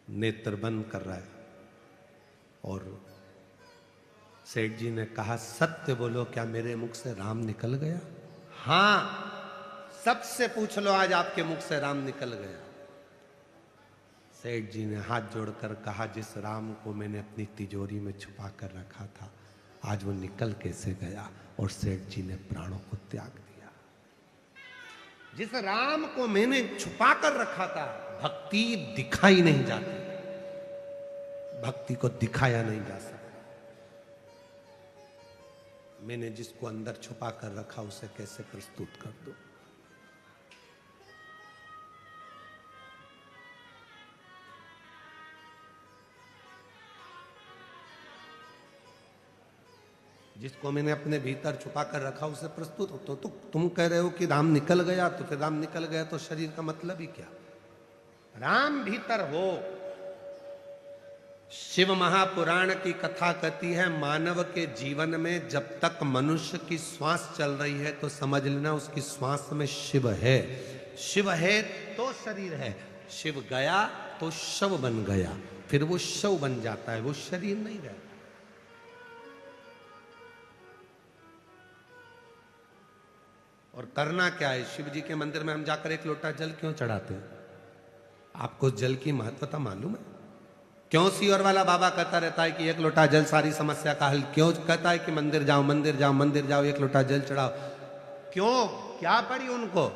नेत्र बंद कर रहा है। और सेठ जी ने कहा, सत्य बोलो, क्या मेरे मुख से राम निकल गया? हां, सबसे पूछ लो, आज आपके मुख से राम निकल गया। सेठ जी ने हाथ जोड़कर कहा, जिस राम को मैंने अपनी तिजोरी में छुपा कर रखा था, आज वो निकल कैसे गया? और सेठ जी ने प्राणों को त्याग दिया। जिस राम को मैंने छुपा कर रखा था, भक्ति दिखाई नहीं जाती, भक्ति को दिखाया नहीं जा सकता। मैंने जिसको अंदर छुपा कर रखा उसे कैसे प्रस्तुत कर दूं। जिसको मैंने अपने भीतर छुपा कर रखा उसे प्रस्तुत हो। तो तुम कह रहे हो कि राम निकल गया, तो फिर राम निकल गया तो शरीर का मतलब ही क्या? राम भीतर हो। शिव महापुराण की कथा कहती है मानव के जीवन में जब तक मनुष्य की श्वास चल रही है तो समझ लेना उसकी श्वास में शिव है। शिव है तो शरीर है, शिव गया तो शव बन गया, फिर वो शव बन जाता है, वो शरीर नहीं रहता। और करना क्या है? शिव जी के मंदिर में हम जाकर एक लोटा जल क्यों चढ़ाते हैं? आपको जल की महत्वता मालूम है? क्यों सीवर वाला बाबा कहता रहता है कि एक लोटा जल सारी समस्या का हल? क्यों कहता है कि मंदिर जाओ मंदिर जाओ मंदिर जाओ, एक लोटा जल चढ़ाओ? क्यों? क्या पड़ी उनको?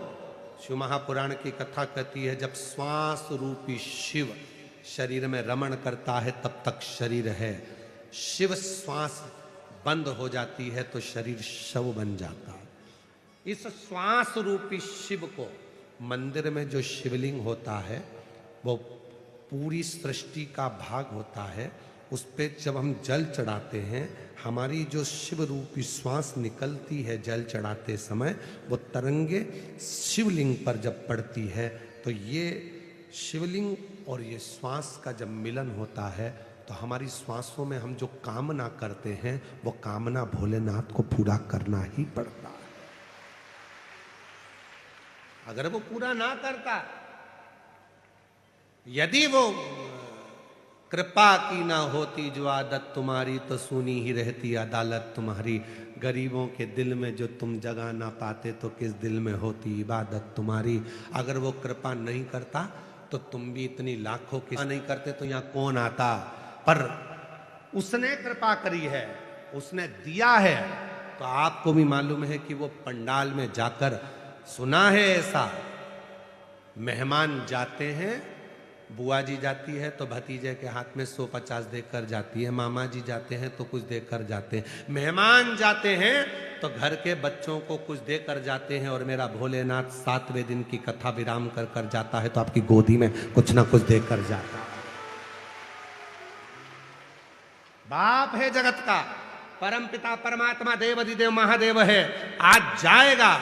शिव महापुराण की कथा कहती है जब श्वास रूपी शिव शरीर में रमण करता है तब तक शरीर है। शिव श्वास बंद हो जाती है तो शरीर शव बन जाता है। इस श्वास रूपी शिव को मंदिर में जो शिवलिंग होता है वो पूरी सृष्टि का भाग होता है। उस पे जब हम जल चढ़ाते हैं, हमारी जो शिव रूपी श्वास निकलती है जल चढ़ाते समय, वो तरंगे शिवलिंग पर जब पड़ती है तो ये शिवलिंग और ये श्वास का जब मिलन होता है तो हमारी श्वासों में हम जो कामना करते हैं वो कामना भोलेनाथ को पूरा करना ही पड़ता है। अगर वो पूरा ना करता, यदि वो कृपा की ना होती जो आदत तुम्हारी तो सुनी ही रहती अदालत तुम्हारी। गरीबों के दिल में जो तुम जगा ना पाते तो किस दिल में होती इबादत तुम्हारी। अगर वो कृपा नहीं करता तो तुम भी इतनी लाखों की नहीं करते तो यहाँ कौन आता? पर उसने कृपा करी है, उसने दिया है। तो आपको भी मालूम है कि वो पंडाल में जाकर, सुना है ऐसा, मेहमान जाते हैं, बुआ जी जाती है तो भतीजे के हाथ में 150 देकर जाती है, मामा जी जाते हैं तो कुछ देकर जाते हैं, मेहमान जाते हैं तो घर के बच्चों को कुछ देकर जाते हैं। और मेरा भोलेनाथ 7वें दिन की कथा विराम कर कर जाता है तो आपकी गोदी में कुछ ना कुछ देकर जाता है। बाप है जगत का, परम पिता परमात्मा देव अधिदेव महादेव है। आज जाएगा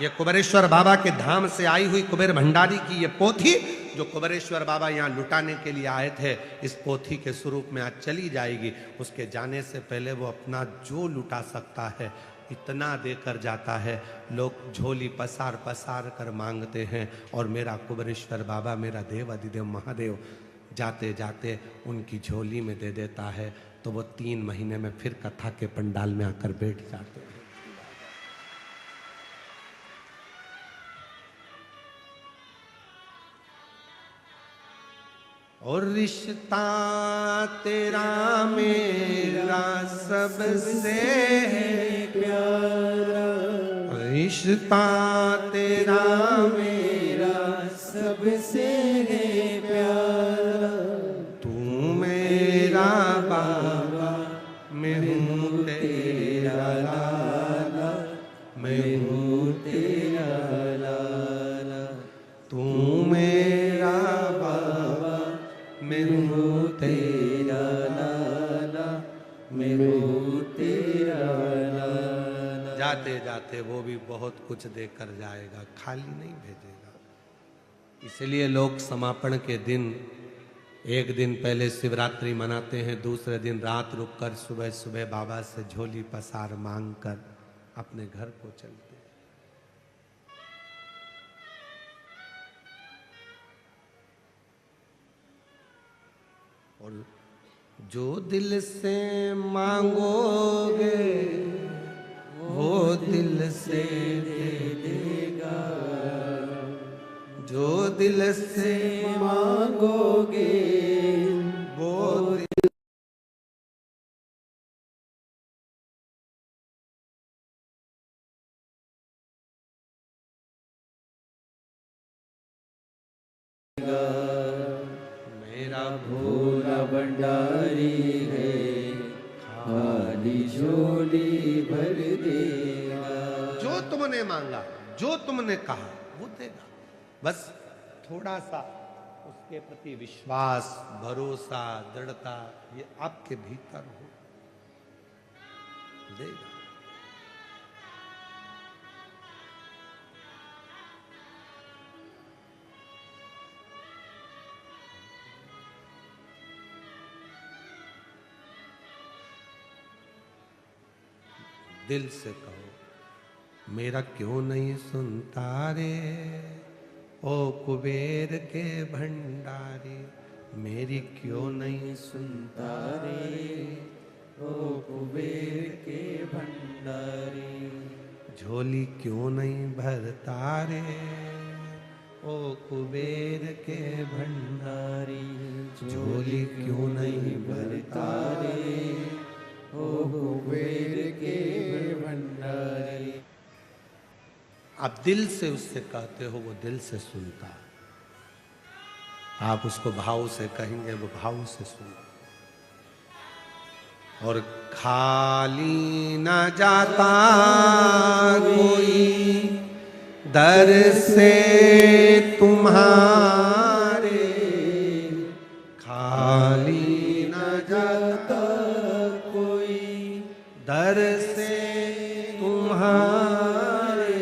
ये कुबेरेश्वर बाबा के धाम से आई हुई कुबेर भंडारी की ये पोथी जो कुबेरेश्वर बाबा यहाँ लुटाने के लिए आए थे, इस पोथी के स्वरूप में आज चली जाएगी। उसके जाने से पहले वो अपना जो लुटा सकता है इतना देकर जाता है। लोग झोली पसार पसार कर मांगते हैं और मेरा कुबेरेश्वर बाबा, मेरा देव अधिदेव महादेव जाते जाते उनकी झोली में दे देता है। तो वो 3 महीने में फिर कथा के पंडाल में आकर बैठ जाते हैं। और रिश्ता तेरा मेरा सबसे है प्यारा, रिश्ता तेरा मेरा सबसे है प्यारा। तू मेरा बाबा, मैं हूँ तेरा लाला, मैं हूँ तेरा लाला। तू मेरा बाबा, मैं हूँ तेरा लाला, मैं हूँ तेरा लाला। जाते जाते वो भी बहुत कुछ देकर जाएगा, खाली नहीं भेजेगा। इसलिए लोग समापन के दिन एक दिन पहले शिवरात्रि मनाते हैं, दूसरे दिन रात रुककर सुबह सुबह बाबा से झोली पसार मांग कर अपने घर को चलते हैं। और जो दिल से मांगोगे वो दिल से दे देगा, जो दिल से मांगोगे वो दिल मेरा भोला भंडारी है। खाली झोली भर देगा। जो तुमने मांगा, जो तुमने कहा वो देगा। बस थोड़ा सा उसके प्रति विश्वास, भरोसा, दृढ़ता ये आपके भीतर हो, देगा। दिल से कहो, मेरा क्यों नहीं सुनता रे ओ कुबेर के भंडारी, मेरी क्यों नहीं सुनता रे ओ कुबेर के भंडारी, झोली क्यों नहीं भरता रे ओ कुबेर के भंडारी, झोली क्यों नहीं भरता रे ओ कुबेर के भंडारी। आप दिल से उससे कहते हो, वो दिल से सुनता। आप उसको भाव से कहेंगे, वो भाव से सुनता। और खाली न जाता कोई दर से तुम्हारे, खाली न जाता कोई दर से तुम्हारे,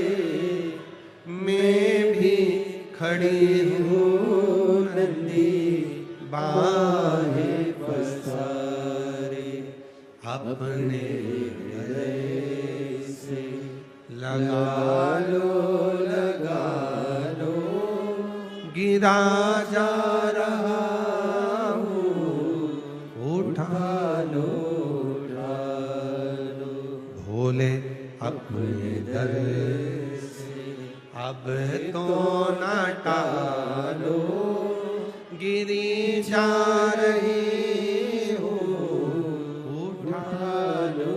मैं भी खड़ी हूँ नंदी बाहें पसारे, अपने गले से लगा लो, गिरा जा रहा हूँ, उठा लो, भोले अपने दर से अब तो न टालो, गिरी जा रही हो, उठा लो,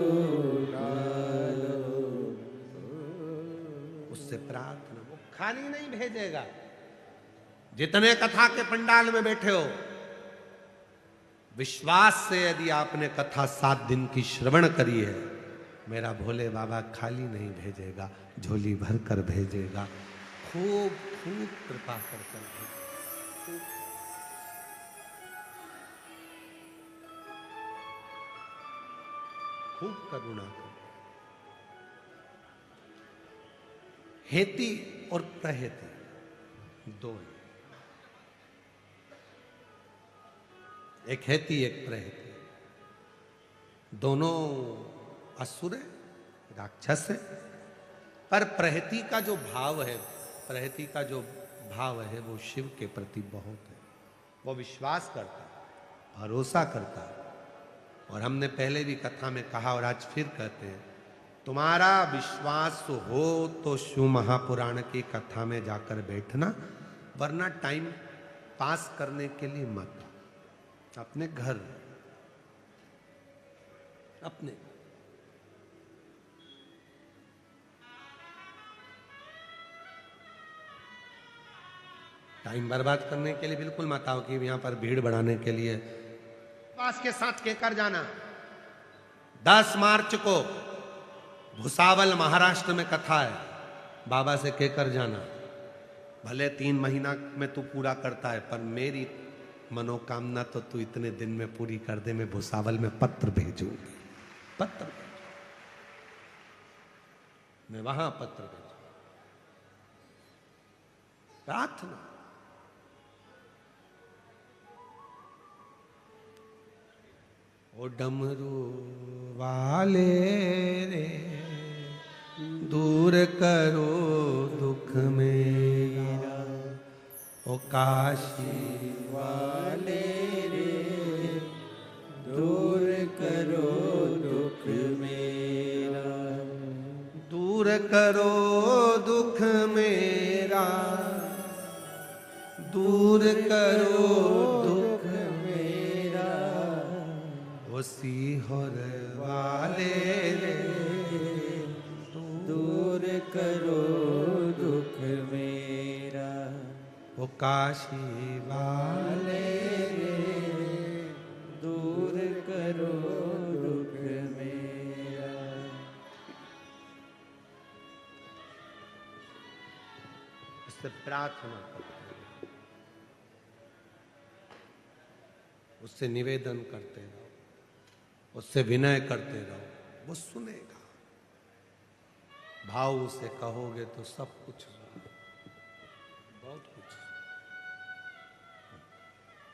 उससे प्रार्थना। वो खाली नहीं भेजेगा। जितने कथा के पंडाल में बैठे हो, विश्वास से यदि आपने कथा 7 दिन की श्रवण करी है, मेरा भोले बाबा खाली नहीं भेजेगा, झोली भर कर भेजेगा, खूब खूब कृपा कर भेजेगा। खूब करुणा कर। हेती और प्रहेती दोनों, एक हेती एक प्रहेती, दोनों असुर है, राक्षस है। पर प्रहेती का जो भाव है, प्रहेती का जो भाव है वो शिव के प्रति बहुत है। वो विश्वास करता है, भरोसा करता है। और हमने पहले भी कथा में कहा और आज फिर कहते हैं, तुम्हारा विश्वास हो तो शिव महापुराण की कथा में जाकर बैठना, वरना टाइम पास करने के लिए मत, अपने घर, अपने टाइम बर्बाद करने के लिए बिल्कुल मत आओ कि यहां पर भीड़ बढ़ाने के लिए। पास के साथ केकर जाना। 10 मार्च को भुसावल महाराष्ट्र में कथा है, बाबा से केकर जाना। भले 3 महीना में तू पूरा करता है, पर मेरी मनोकामना तो तू इतने दिन में पूरी कर दे। मैं भुसावल में पत्र भेजूंगी, पत्र मैं वहां पत्र भेजूंगा, प्रार्थना। ओ डमरू वाले रे, दूर करो दुख मेरा। ओ काशी वाले रे, दूर करो दुख मेरा। दूर करो दुख मेरा, दूर करो दुख मेरा। ओ सीहोर वाले रे, दूर करो दुख मेरा। ओ काशी वाले रे, दूर करो दुख मेरा। उससे प्रार्थना करते रहो, उससे निवेदन करते रहो, उससे विनय करते रहो, वो सुनेगा। भाव से कहोगे तो सब कुछ, बहुत कुछ।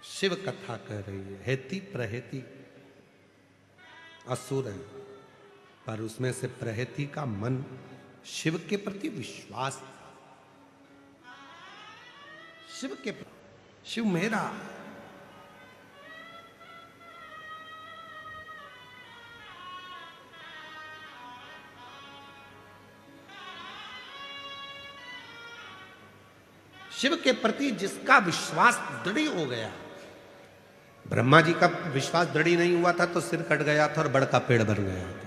शिव कथा कह रही है, हेती प्रहेती असुर है, पर उसमें से प्रहेती का मन शिव के प्रति विश्वास था। शिव के प्रति, शिव मेरा, शिव के प्रति जिसका विश्वास दृढ़ हो गया। ब्रह्मा जी का विश्वास दृढ़ नहीं हुआ था तो सिर कट गया था और बड़का पेड़ बन गया था।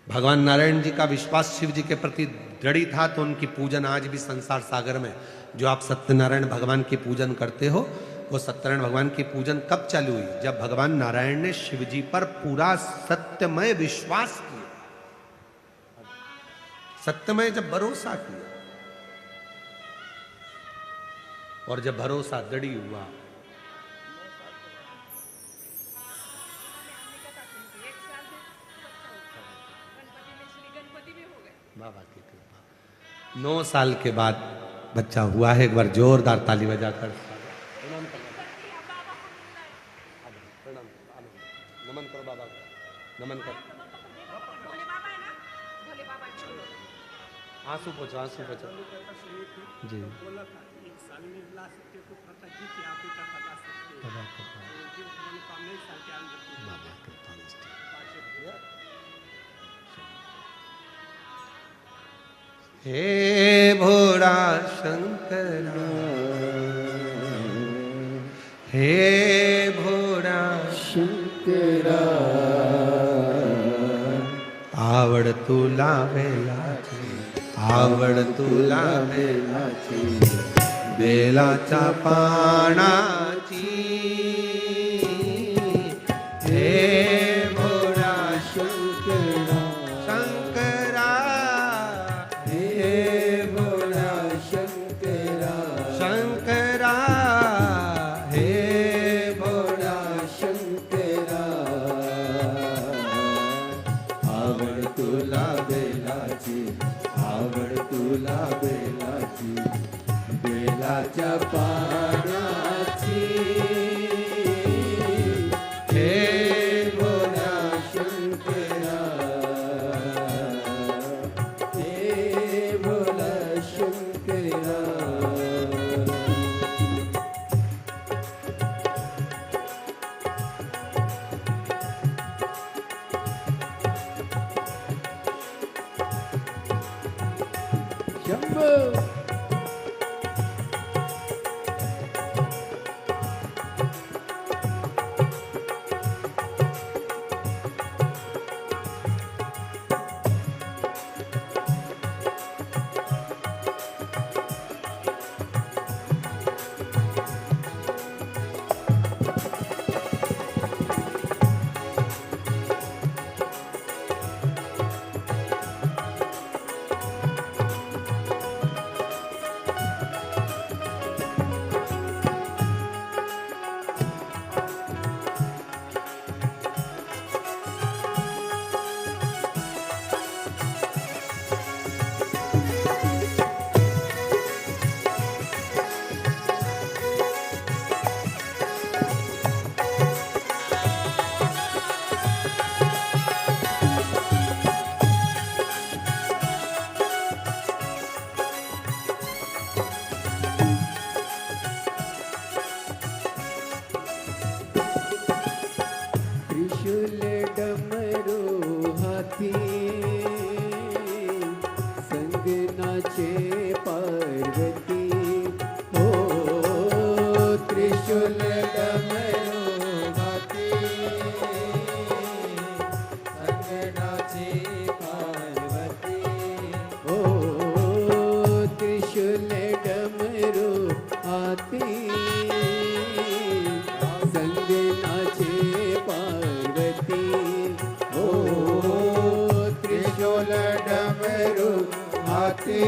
भगवान नारायण जी का विश्वास शिव जी के प्रति दृढ़ था तो उनकी पूजन आज भी संसार सागर में, जो आप सत्यनारायण भगवान की पूजन करते हो, वो सत्यनारायण भगवान की पूजन कब चालू हुई? जब भगवान नारायण ने शिव जी पर पूरा सत्यमय विश्वास किया, सत्यमय जब भरोसा किया, और जब भरोसा दृढ़ हुआ, बाबा की कृपा 9 साल के बाद बच्चा हुआ है। एक बार जोरदार ताली बजाकर नमन करो बाबा को, नमन करो। आंसू पोछो, आंसू पोछो जी। हे भोला शंकरा, हे भोला शंकरा, आवड तुला बेलाची, आवड तुला बेलाची, बेलाच्या पानाची, हे भोला शंकरा, शंकरा, हे भोला शंकरा, शंकरा, हे भोला शंकरा, आवड तुला बेलाची, आवड तुला बेलाची, बेलाच्या पानाची, हे भोला शंकरा, हे भोला शंकरा। शंभो त्रिशूल डमरू हाथी, संग नाचे पार्वती, हो त्रिशूल डमरू हाथी, संग नाचे पार्वती, हो त्रिशूल डमरू हाथी, संग नाचे पार्वती, हो त्रिशूल डमरू हाथी,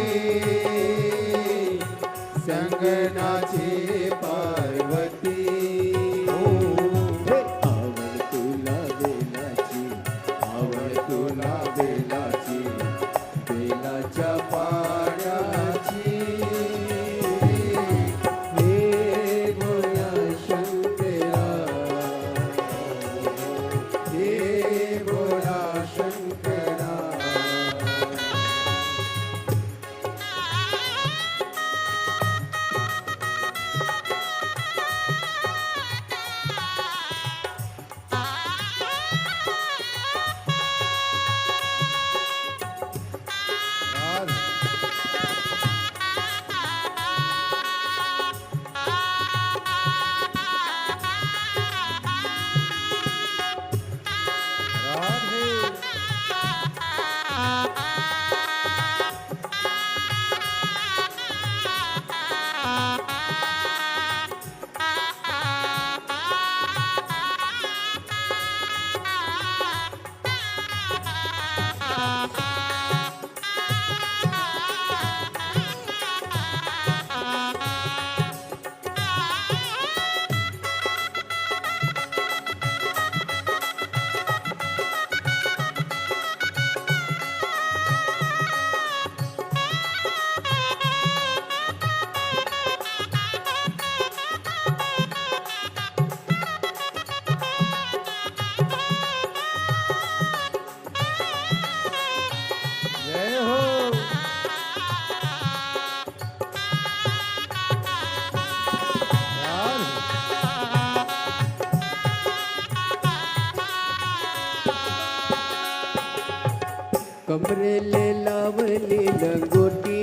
कमरेले लावली लंगोटी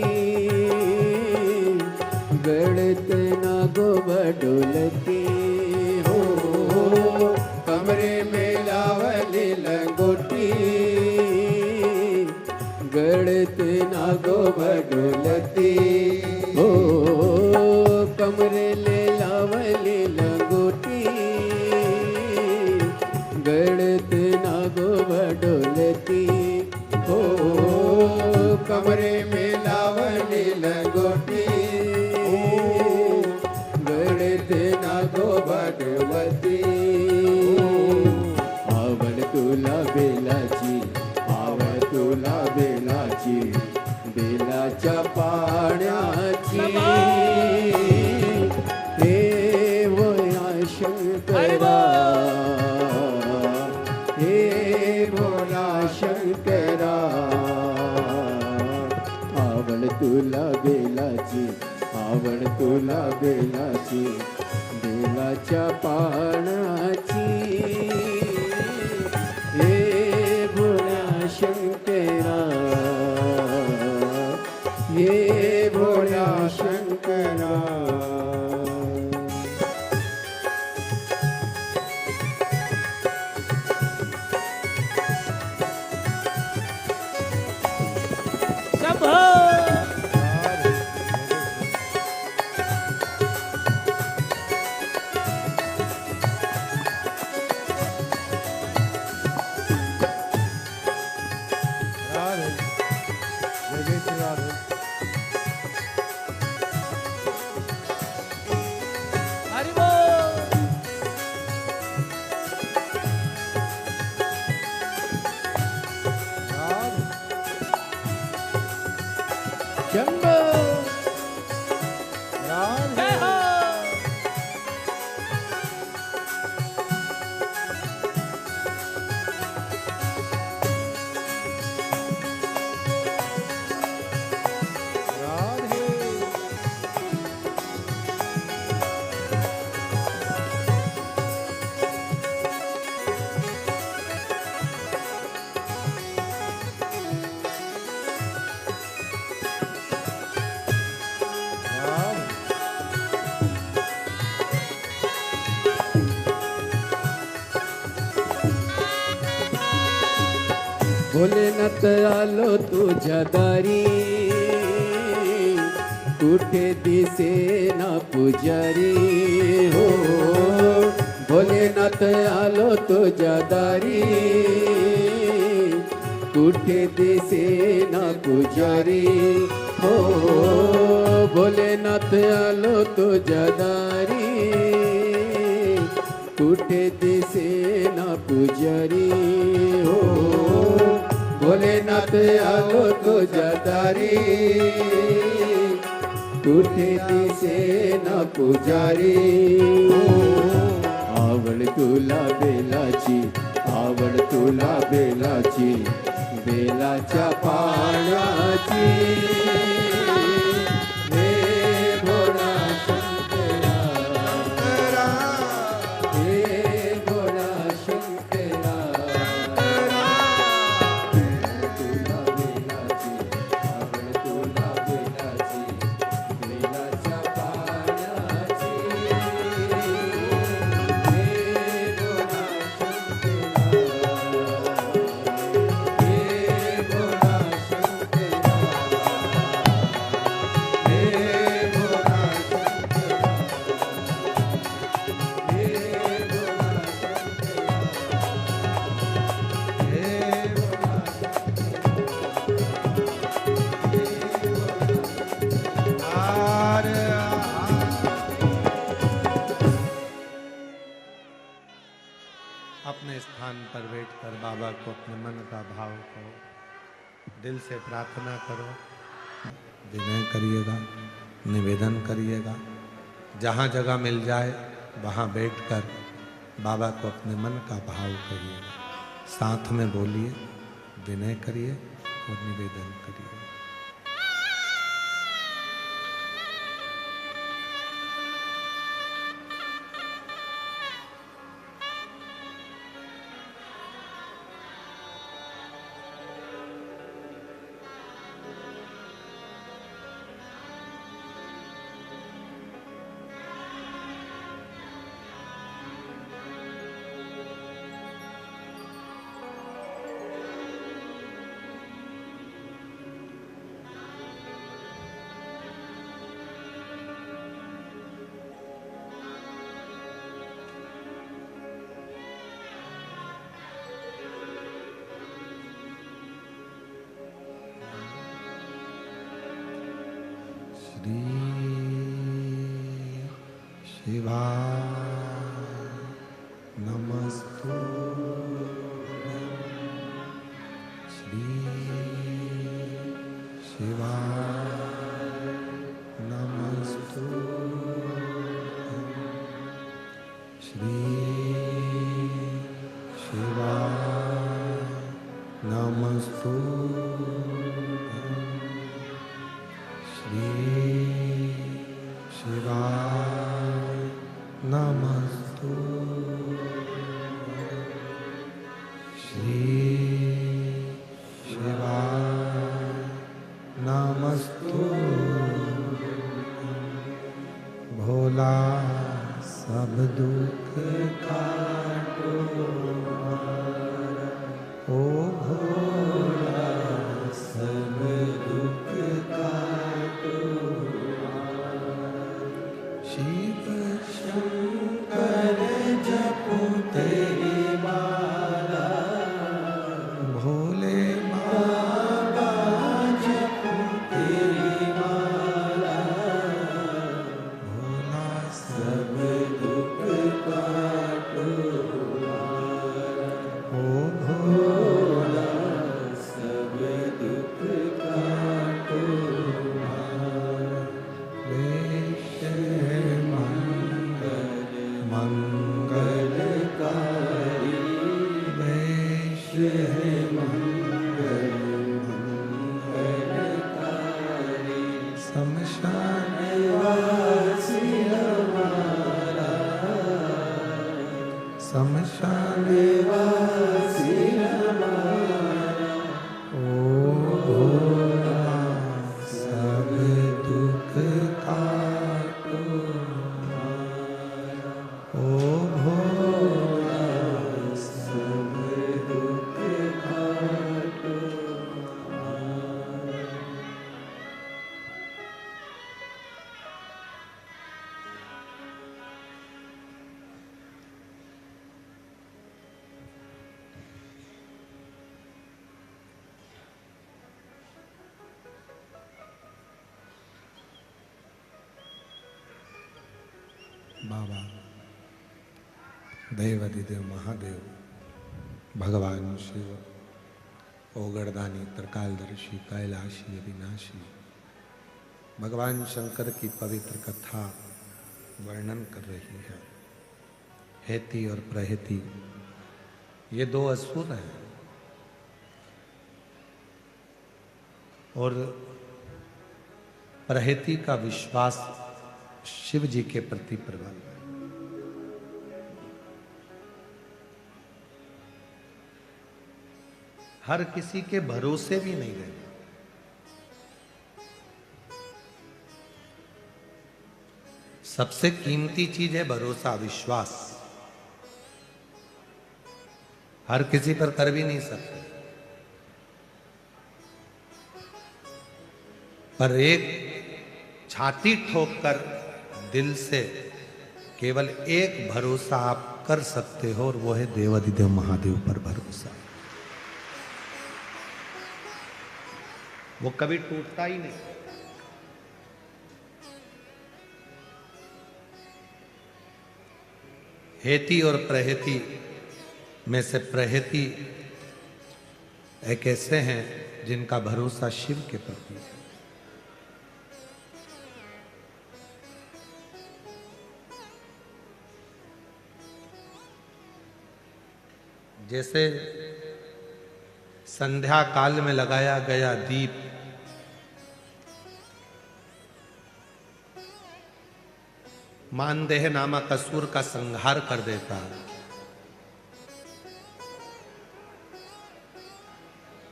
गळत ना गोबा डोलती हो कमरे में लावली लंगोटी गळत ना गोबा डोलती हो कमरेले लावली लंगोटी गळत ना गोबा डोलती हो कमरे में लावली लंगोटी गळत ना गोबा डोलती आवड तुला बेलाची आवड तुला बेलाची बेलाच्या पाण्याची हे वया शंकरा हे भोला शंकरा आवड तुला बेलाची आवड तुला बेलाची बेलाच्या पानाची हे भोला शंकरा हे भोला शंकरा शंभो भोलेनाथ आलो तुझ्या दारी कुठे दिसे ना पुजारी हो भोलेनाथ आलो तुझ्या दारी कुठे दिसे ना पुजारी हो भोलेनाथ आलो तुझ्या दारी कुठे दिसे ना पुजारी हो भोलेनाथ आलो तुझ्या दारी कुठे दिसे ना पुजारी आवड तुला बेलाची आवड तुला बेलाची बेलाच्या पाण्याची हे भोळा शंकरा हे भोळा शंकरा तुला बेलाची आवड तुला बेलाची बेलाच्या पाण्याची हे भोळा अपने स्थान पर बैठकर बाबा को अपने मन का भाव करो, दिल से प्रार्थना करो, विनय करिएगा, निवेदन करिएगा। जहाँ जगह मिल जाए वहाँ बैठकर बाबा को अपने मन का भाव करिएगा, साथ में बोलिए, विनय करिए और निवेदन करिए। शिवाय नमस्तु श्री शिवाय नमस्तु श्री शिवाय नमस्तु श्री शिवाय नमस्तु श्री शिवाय नमस्तु भोला सब दुख काटो ओ भोला सब दुख काटो शिव शंकर जपो तेरी माला भोले बाबा जपो तेरी माला भोला सब दुख काटो ओ भोला सब दुख काटो वेश मंगलकारी वेश मंगलकारी शमशान वासी हमारा शमशान वासी हमारा ओ भोला सब दुख काटो ओ भोला सब दुख काटो बाबा देवाधिदेव महादेव भगवान शिव ओगरदानी त्रिकालदर्शी कैलाशी अविनाशी भगवान शंकर की पवित्र कथा वर्णन कर रही है। हेती और प्रहेती ये दो असुर हैं और प्रहेती का विश्वास शिव जी के प्रति प्रबल है। हर किसी के भरोसे भी नहीं रहना। सबसे कीमती चीज है भरोसा, विश्वास। हर किसी पर कर भी नहीं सकते, पर एक छाती ठोककर दिल से केवल एक भरोसा आप कर सकते हो और वो है देवाधिदेव महादेव पर भरोसा। वो कभी टूटता ही नहीं। हेती और प्रहेती में से प्रहेती एक ऐसे हैं जिनका भरोसा शिव के प्रति है। जैसे संध्या काल में लगाया गया दीप मानदेह नामक असुर का संहार कर देता है,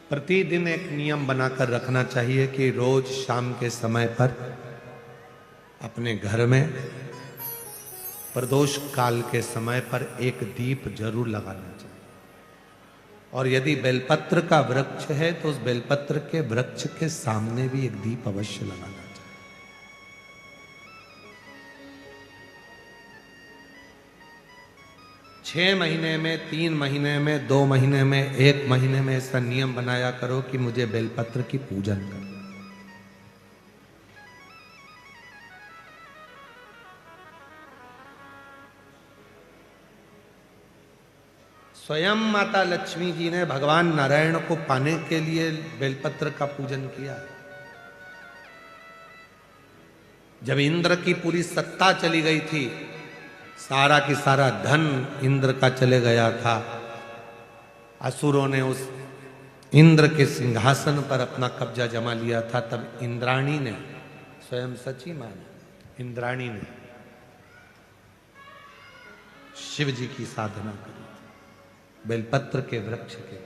प्रतिदिन एक नियम बनाकर रखना चाहिए कि रोज शाम के समय पर अपने घर में प्रदोष काल के समय पर एक दीप जरूर लगाना चाहिए। और यदि बेलपत्र का वृक्ष है तो उस बेलपत्र के वृक्ष के सामने भी एक दीप अवश्य लगाना चाहिए। 6 महीने में, 3 महीने में, 2 महीने में, 1 महीने में ऐसा नियम बनाया करो कि मुझे बेलपत्र की पूजन करना। स्वयं माता लक्ष्मी जी ने भगवान नारायण को पाने के लिए बेलपत्र का पूजन किया। जब इंद्र की पूरी सत्ता चली गई थी, सारा की सारा धन इंद्र का चले गया था, असुरों ने उस इंद्र के सिंहासन पर अपना कब्जा जमा लिया था, तब इंद्राणी ने, स्वयं सची माना, इंद्राणी ने शिव जी की साधना करी, बेलपत्र के वृक्ष के,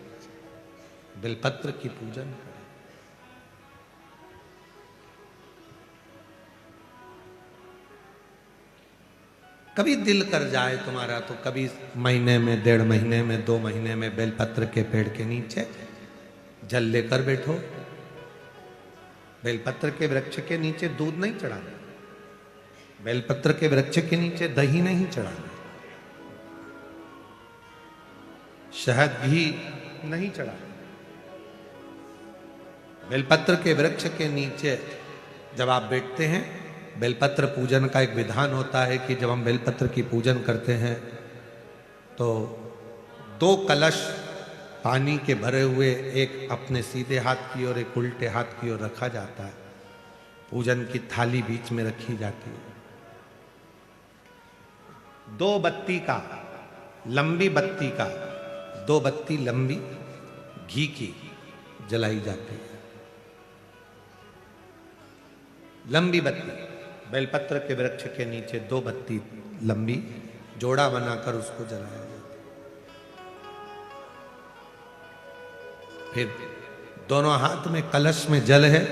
बेलपत्र की पूजन करी। कभी दिल कर जाए तुम्हारा तो कभी महीने में, 1.5 महीने में, 2 महीने में बेलपत्र के पेड़ के नीचे जल लेकर बैठो। बेलपत्र के वृक्ष के नीचे दूध नहीं चढ़ाना, बेलपत्र के वृक्ष के नीचे दही नहीं चढ़ाना, शहद घी नहीं चढ़ाना। बेलपत्र के वृक्ष के नीचे जब आप बैठते हैं, बेलपत्र पूजन का एक विधान होता है कि जब हम बेलपत्र की पूजन करते हैं तो 2 कलश पानी के भरे हुए, एक अपने सीधे हाथ की ओर, एक उल्टे हाथ की ओर रखा जाता है। पूजन की थाली बीच में रखी जाती है। 2 बत्ती का, लंबी बत्ती का, 2 बत्ती लंबी घी की जलाई जाती है। लंबी बत्ती, बेलपत्र के वृक्ष के नीचे 2 बत्ती लंबी जोड़ा बनाकर उसको जलाया जाता है। फिर दोनों हाथ में कलश में जल है,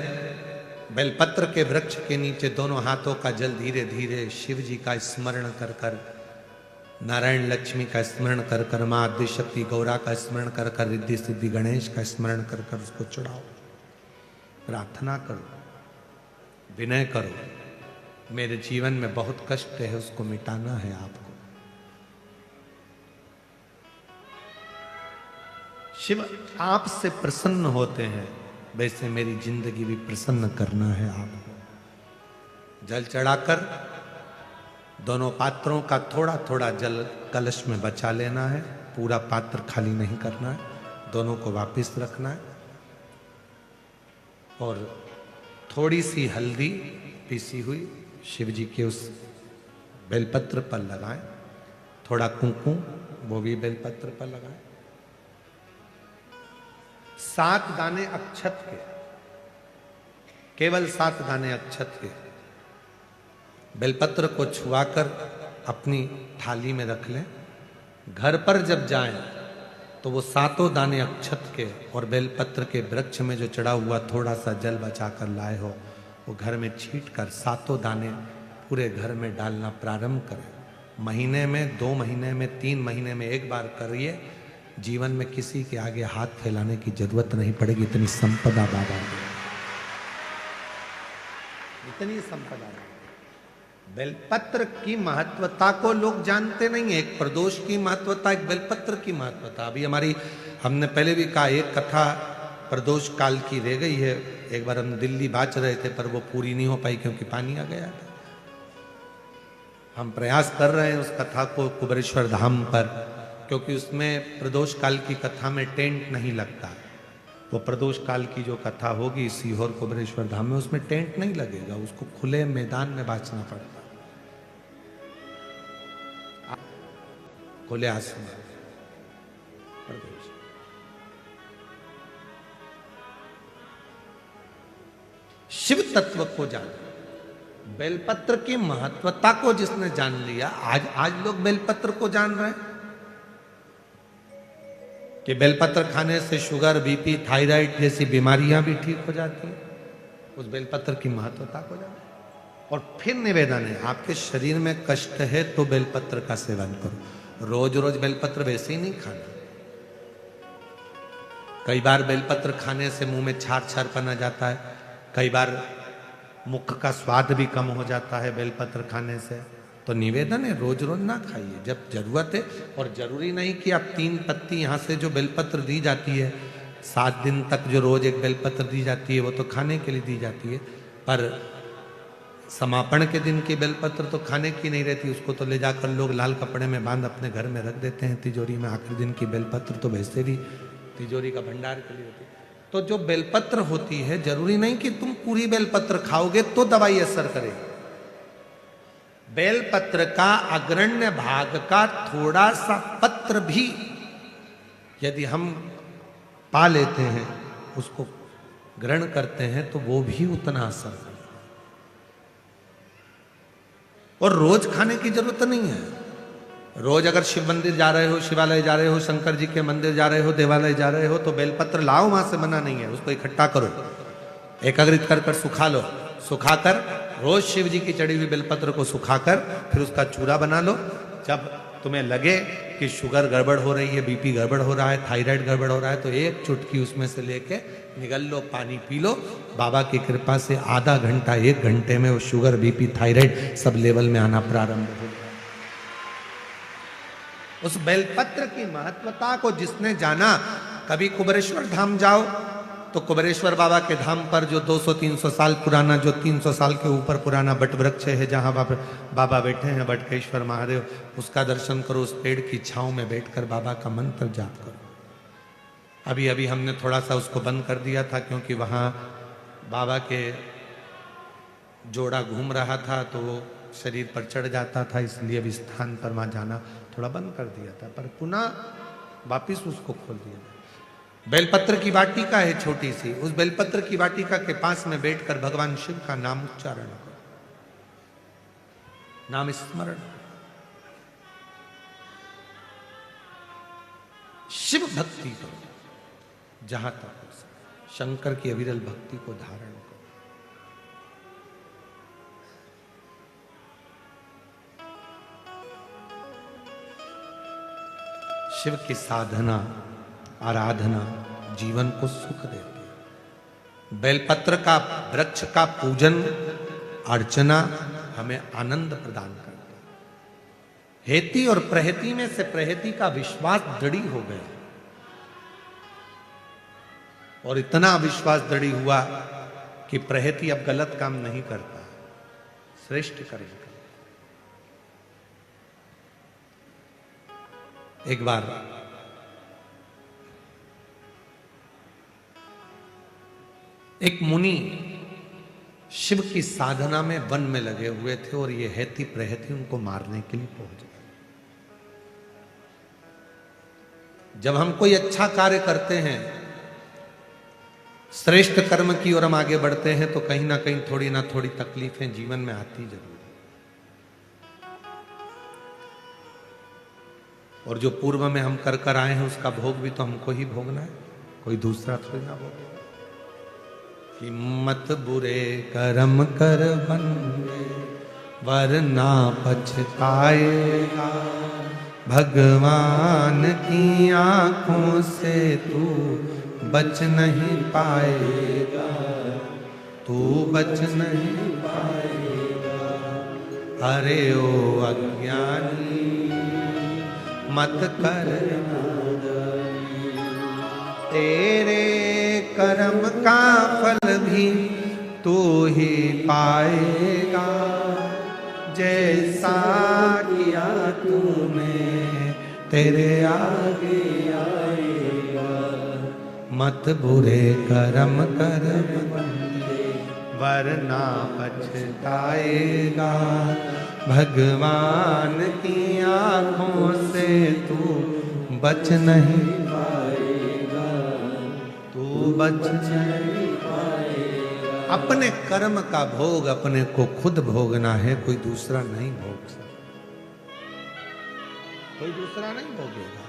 बेलपत्र के वृक्ष के नीचे दोनों हाथों का जल धीरे धीरे शिव जी का स्मरण कर कर, नारायण लक्ष्मी का स्मरण कर कर, माँ आदिशक्ति गौरा का स्मरण कर कर, रिद्धि सिद्धि गणेश का स्मरण कर कर उसको चढ़ाओ। प्रार्थना करो, विनय करो, मेरे जीवन में बहुत कष्ट है, उसको मिटाना है आपको। शिव आपसे प्रसन्न होते हैं, वैसे मेरी जिंदगी भी प्रसन्न करना है आपको। जल चढ़ाकर दोनों पात्रों का थोड़ा थोड़ा जल कलश में बचा लेना है, पूरा पात्र खाली नहीं करना है, दोनों को वापस रखना है। और थोड़ी सी हल्दी पीसी हुई शिव जी के उस बेलपत्र पर लगाएं, थोड़ा कुंकुम वो भी बेलपत्र पर लगाएं। 7 दाने अक्षत के, केवल 7 दाने अक्षत के बेलपत्र को छुआकर अपनी थाली में रख लें। घर पर जब जाएं तो वो 7 दाने अक्षत के और बेलपत्र के वृक्ष में जो चढ़ा हुआ थोड़ा सा जल बचाकर लाए हो, वो घर में छींट कर 7 दाने पूरे घर में डालना प्रारंभ करें। महीने में, 2 महीने में, 3 महीने में एक बार करिए। जीवन में किसी के आगे हाथ फैलाने की जरूरत नहीं पड़ेगी। इतनी संपदा बाबा ने, इतनी संपदा। बेलपत्र की महत्वता को लोग जानते नहीं है। एक प्रदोष की महत्वता, एक बेलपत्र की महत्वता। अभी हमने पहले भी कहा, एक कथा प्रदोष काल की रह गई है। एक बार हम दिल्ली बाच रहे थे पर वो पूरी नहीं हो पाई क्योंकि पानी आ गया था। हम प्रयास कर रहे हैं उस कथा को कुबेरेश्वर धाम पर, क्योंकि उसमें प्रदोष काल की कथा में टेंट नहीं लगता। वो प्रदोष काल की जो कथा होगी सीहोर कुबेरेश्वर धाम में, उसमें टेंट नहीं लगेगा, उसको खुले मैदान में बांचना पड़ेगा, खुले आसमान। शिव तत्व को जान, बेलपत्र की महत्वता को जिसने जान लिया, आज लोग बेलपत्र को जान रहे हैं कि बेलपत्र खाने से शुगर, बीपी, थायराइड जैसी बीमारियां भी ठीक हो जाती हैं। उस बेलपत्र की महत्वता को जान। और फिर निवेदन है, आपके शरीर में कष्ट है तो बेलपत्र का सेवन करो। रोज रोज बेलपत्र वैसे ही नहीं खाना। कई बार बेलपत्र खाने से मुंह में छार छार पन आ जाता है, कई बार मुख का स्वाद भी कम हो जाता है बेलपत्र खाने से। तो निवेदन है, रोज रोज ना खाइए, जब जरूरत है। और जरूरी नहीं कि आप 3 पत्ती यहाँ से जो बेलपत्र दी जाती है, 7 दिन तक जो रोज एक बेलपत्र दी जाती है, वो तो खाने के लिए दी जाती है। पर समापन के दिन की बेलपत्र तो खाने की नहीं रहती, उसको तो ले जाकर लोग लाल कपड़े में बांध अपने घर में रख देते हैं तिजोरी में। आखिरी दिन की बेलपत्र तो वैसे भी तिजोरी का भंडार के लिए होती है। तो जो बेलपत्र होती है, जरूरी नहीं कि तुम पूरी बेलपत्र खाओगे तो दवाई असर करेगी। बेलपत्र का अग्रण्य भाग का थोड़ा सा पत्र भी यदि हम पा लेते हैं, उसको ग्रहण करते हैं, तो वो भी उतना असर करता है। और रोज खाने की जरूरत नहीं है। रोज अगर शिव मंदिर जा रहे हो, शिवालय जा रहे हो, शंकर जी के मंदिर जा रहे हो, देवालय जा रहे हो, तो बेलपत्र लाओ, वहां से मना नहीं है। उसको इकट्ठा करो, एकाग्रित कर सुखा लो। सुखाकर रोज शिव जी की चढ़ी हुई बेलपत्र को सुखाकर फिर उसका चूरा बना लो। जब तुम्हें लगे कि शुगर गड़बड़ हो रही है, बीपी गड़बड़ हो रहा है, थायराइड गड़बड़ हो रहा है, तो एक चुटकी उसमें से लेके निगल लो, पानी पी लो। बाबा की कृपा से आधा घंटा, 1 घंटे में वो sugar, BP, thyroid sub level में आना प्रारंभ हो गया। उस बेलपत्र की महत्वता को जिसने जाना, कभी कुबेरेश्वर धाम जाओ तो कुबेरेश्वर बाबा के धाम पर जो 200-300 साल पुराना, जो 300 साल के ऊपर पुराना बट वृक्ष है, जहाँ बाबा बैठे हैं, बटकेश्वर महादेव, उसका दर्शन करो। उस पेड़ की छांव में बैठकर बाबा का मंत्र जाप करो। अभी अभी हमने थोड़ा सा उसको बंद कर दिया था, क्योंकि वहाँ बाबा के जोड़ा घूम रहा था तो वो शरीर पर चढ़ जाता था, इसलिए अब स्थान पर वहाँ जाना थोड़ा बंद कर दिया था, पर पुनः वापिस उसको खोल दिया। बेलपत्र की वाटिका है छोटी सी, उस बेलपत्र की वाटिका के पास में बैठकर भगवान शिव का नाम उच्चारण करो, नाम स्मरण। शिव भक्ति करो जहां तक हो सके, शंकर की अविरल भक्ति को धारण करो। शिव की साधना, आराधना जीवन को सुख देती है। बेलपत्र का वृक्ष का पूजन अर्चना हमें आनंद प्रदान करती है। हेती और प्रहेती में से प्रहेती का विश्वास दृढ़ हो गया, और इतना विश्वास दृढ़ हुआ कि प्रहेती अब गलत काम नहीं करता, श्रेष्ठ कर्म करता। एक बार एक मुनि शिव की साधना में वन में लगे हुए थे, और ये हेती प्रहेती उनको मारने के लिए पहुंच गए। जब हम कोई अच्छा कार्य करते हैं, श्रेष्ठ कर्म की ओर हम आगे बढ़ते हैं, तो कहीं ना कहीं थोड़ी ना थोड़ी तकलीफें जीवन में आती जरूर है। और जो पूर्व में हम कर कर आए हैं, उसका भोग भी तो हमको ही भोगना है, कोई दूसरा थोड़ी ना भोगेगा। कि मत बुरे कर्म कर बंदे, वरना पछताएगा। भगवान की आंखों से तू बच नहीं पाएगा, तू बच नहीं पाएगा। अरे ओ अज्ञानी मत कर, तेरे कर्म का फल भी तू ही पाएगा। जैसा किया तूने तेरे आगे आएगा। मत बुरे कर्म कर बंदे, वरना पछताएगा। भगवान की आंखों से तू बच नहीं पाएगा, तू बच नहीं पाएगा। अपने कर्म का भोग अपने को खुद भोगना है, कोई दूसरा नहीं भोग सकता, कोई दूसरा नहीं भोगेगा।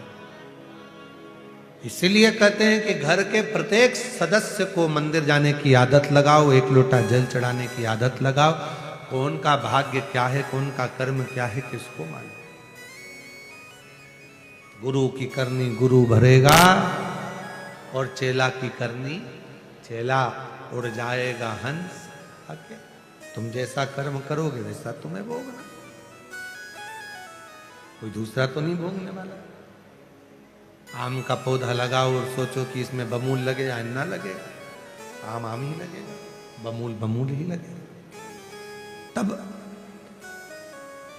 इसीलिए कहते हैं कि घर के प्रत्येक सदस्य को मंदिर जाने की आदत लगाओ, एक लोटा जल चढ़ाने की आदत लगाओ। कौन का भाग्य क्या है, कौन का कर्म क्या है, किसको मालूम। गुरु की करनी गुरु भरेगा, और चेला की करनी चेला। उड़ जाएगा हंस आके। तुम जैसा कर्म करोगे वैसा तुम्हें भोगना, कोई दूसरा तो नहीं भोगने वाला। आम का पौधा लगाओ और सोचो कि इसमें बमूल लगे या ना लगे, आम आम ही लगेगा, बमूल बमूल ही लगेगा। तब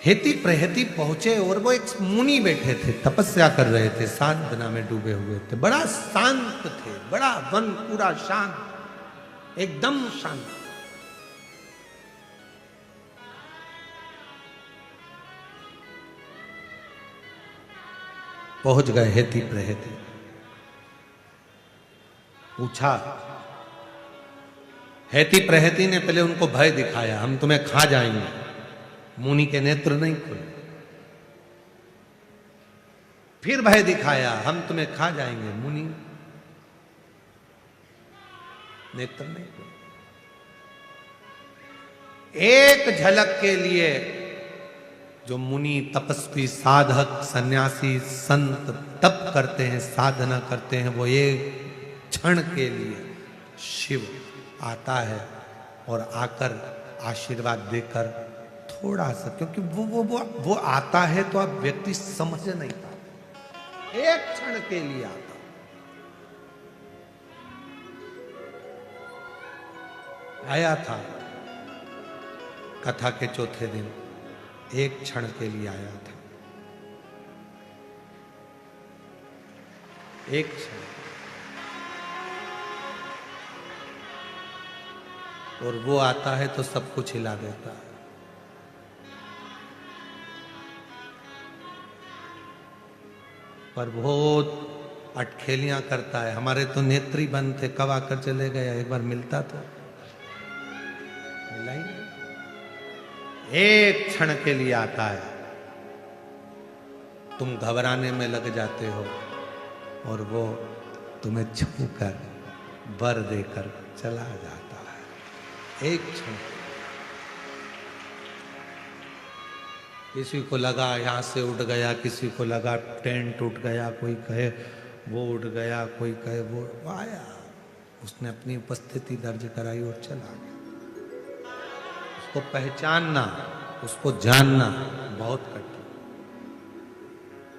हेती प्रहेती पहुंचे और वो एक मुनि बैठे थे, तपस्या कर रहे थे, साधना में डूबे हुए थे, बड़ा शांत थे, बड़ा वन पूरा शांत, एकदम शांत। पहुंच गए हेती प्रहेती, पूछा। हेती प्रहेती ने पहले उनको भय दिखाया, हम तुम्हें खा जाएंगे। मुनि के नेत्र नहीं खुले। फिर भय दिखाया, हम तुम्हें खा जाएंगे। मुनि नेत्र नहीं खुले। एक झलक के लिए जो मुनि, तपस्वी, साधक, सन्यासी, संत तप करते हैं, साधना करते हैं, वो एक क्षण के लिए शिव आता है और आकर आशीर्वाद देकर थोड़ा सा, क्योंकि वो आता है तो आप व्यक्ति समझ नहीं पाते, एक क्षण के लिए आता। आया था कथा के चौथे दिन, एक क्षण के लिए आया था, एक क्षण। और वो आता है तो सब कुछ हिला देता है। पर बहुत अटखेलियां करता है। हमारे तो नेत्री बंद थे, कब आकर चले गया, एक बार मिलता तो मिला ही नहीं। एक क्षण के लिए आता है, तुम घबराने में लग जाते हो और वो तुम्हें छूकर वर देकर चला जाता है। एक क्षण। किसी को लगा यहां से उड़ गया, किसी को लगा टेंट उठ गया, कोई कहे वो उड़ गया, कोई कहे वो आया, उसने अपनी उपस्थिति दर्ज कराई और चला गया। उसको पहचानना, उसको जानना बहुत कठिन,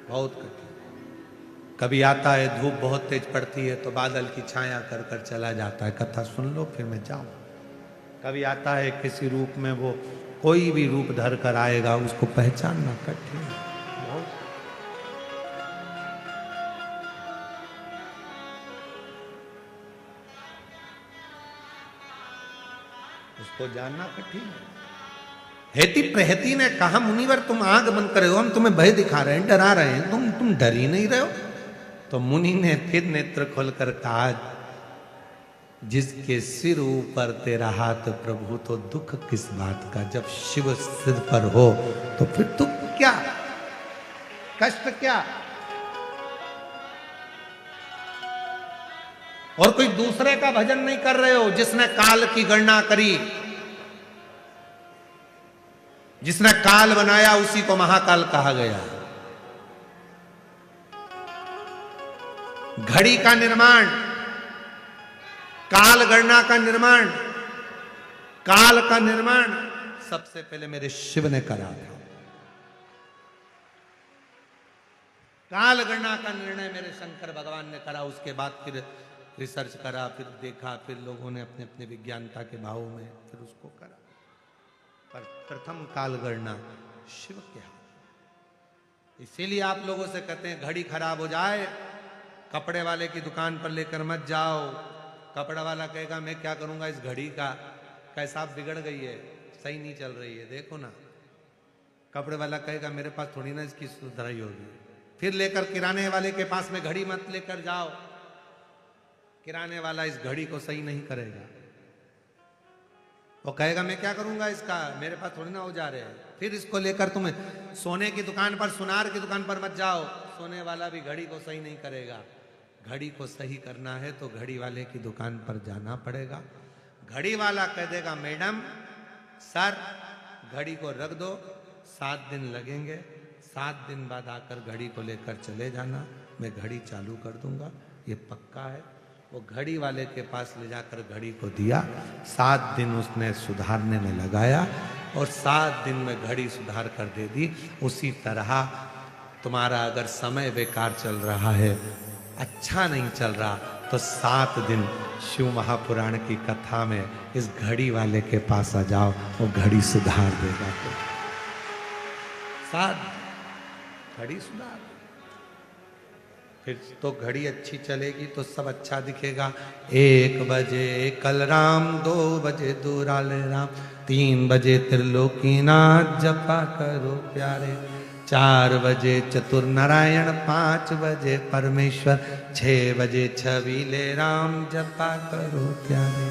बहुत कठिन। कभी आता है, धूप बहुत तेज पड़ती है तो बादल की छाया कर कर चला जाता है, कथा सुन लो फिर मैं जाऊं। कभी आता है किसी रूप में, वो कोई भी रूप धर कर आएगा, उसको पहचानना कठिन है बहुत। उसको जानना कठिन है। हेती प्रहेती ने कहा, मुनिवर तुम आग बंद करे हो, हम तुम्हें भय दिखा रहे हैं, डरा रहे हैं, तुम डर ही नहीं रहे हो। तो मुनि ने फिर नेत्र खोलकर कहा, जिसके सिर ऊपर तेरा हाथ प्रभु, तो दुख किस बात का। जब शिव सिर पर हो तो फिर दुख क्या, कष्ट क्या। और कोई दूसरे का भजन नहीं कर रहे हो। जिसने काल की गणना करी, जिसने काल बनाया, उसी को महाकाल कहा गया। घड़ी का निर्माण, काल गणना का निर्माण, काल का निर्माण सबसे पहले मेरे शिव ने करा था। काल गणना का निर्णय मेरे शंकर भगवान ने करा। उसके बाद फिर रिसर्च करा, फिर देखा, फिर लोगों ने अपने अपने विज्ञानता के भाव में फिर उसको करा। पर प्रथम काल गणना शिव के हाथ। इसीलिए आप लोगों से कहते हैं, घड़ी खराब हो जाए कपड़े वाले की दुकान पर लेकर मत जाओ। कपड़ा वाला कहेगा मैं क्या करूंगा इस घड़ी का, कैसा बिगड़ गई है, सही नहीं चल रही है, देखो ना। कपड़े वाला कहेगा मेरे पास थोड़ी ना इसकी सुधराई होगी। फिर लेकर किराने वाले के पास में घड़ी मत लेकर जाओ, किराने वाला इस घड़ी को सही नहीं करेगा। वो कहेगा मैं क्या करूंगा इसका, मेरे पास थोड़ी ना औजार है। फिर इसको लेकर तुम सोने की दुकान पर, सुनार की दुकान पर मत जाओ, सोने वाला भी घड़ी को सही नहीं करेगा। घड़ी को सही करना है तो घड़ी वाले की दुकान पर जाना पड़ेगा। घड़ी वाला कह देगा मैडम सर घड़ी को रख दो, 7 दिन लगेंगे, 7 दिन बाद आकर घड़ी को लेकर चले जाना, मैं घड़ी चालू कर दूंगा, ये पक्का है। वो घड़ी वाले के पास ले जाकर घड़ी को दिया, 7 दिन उसने सुधारने में लगाया और 7 दिन में घड़ी सुधार कर दे दी। उसी तरह तुम्हारा अगर समय बेकार चल रहा है, अच्छा नहीं चल रहा, तो 7 दिन शिव महापुराण की कथा में इस घड़ी वाले के पास आ जाओ, वो घड़ी सुधार देगा। तो 7 घड़ी सुधार, फिर तो घड़ी अच्छी चलेगी तो सब अच्छा दिखेगा। 1 बजे कल राम, 2 बजे दुराले राम, 3 बजे त्रिलोकीनाथ जपा करो प्यारे, 4 बजे चतुर नारायण, 5 बजे परमेश्वर, 6 बजे छबीले राम जपा करो प्यारे,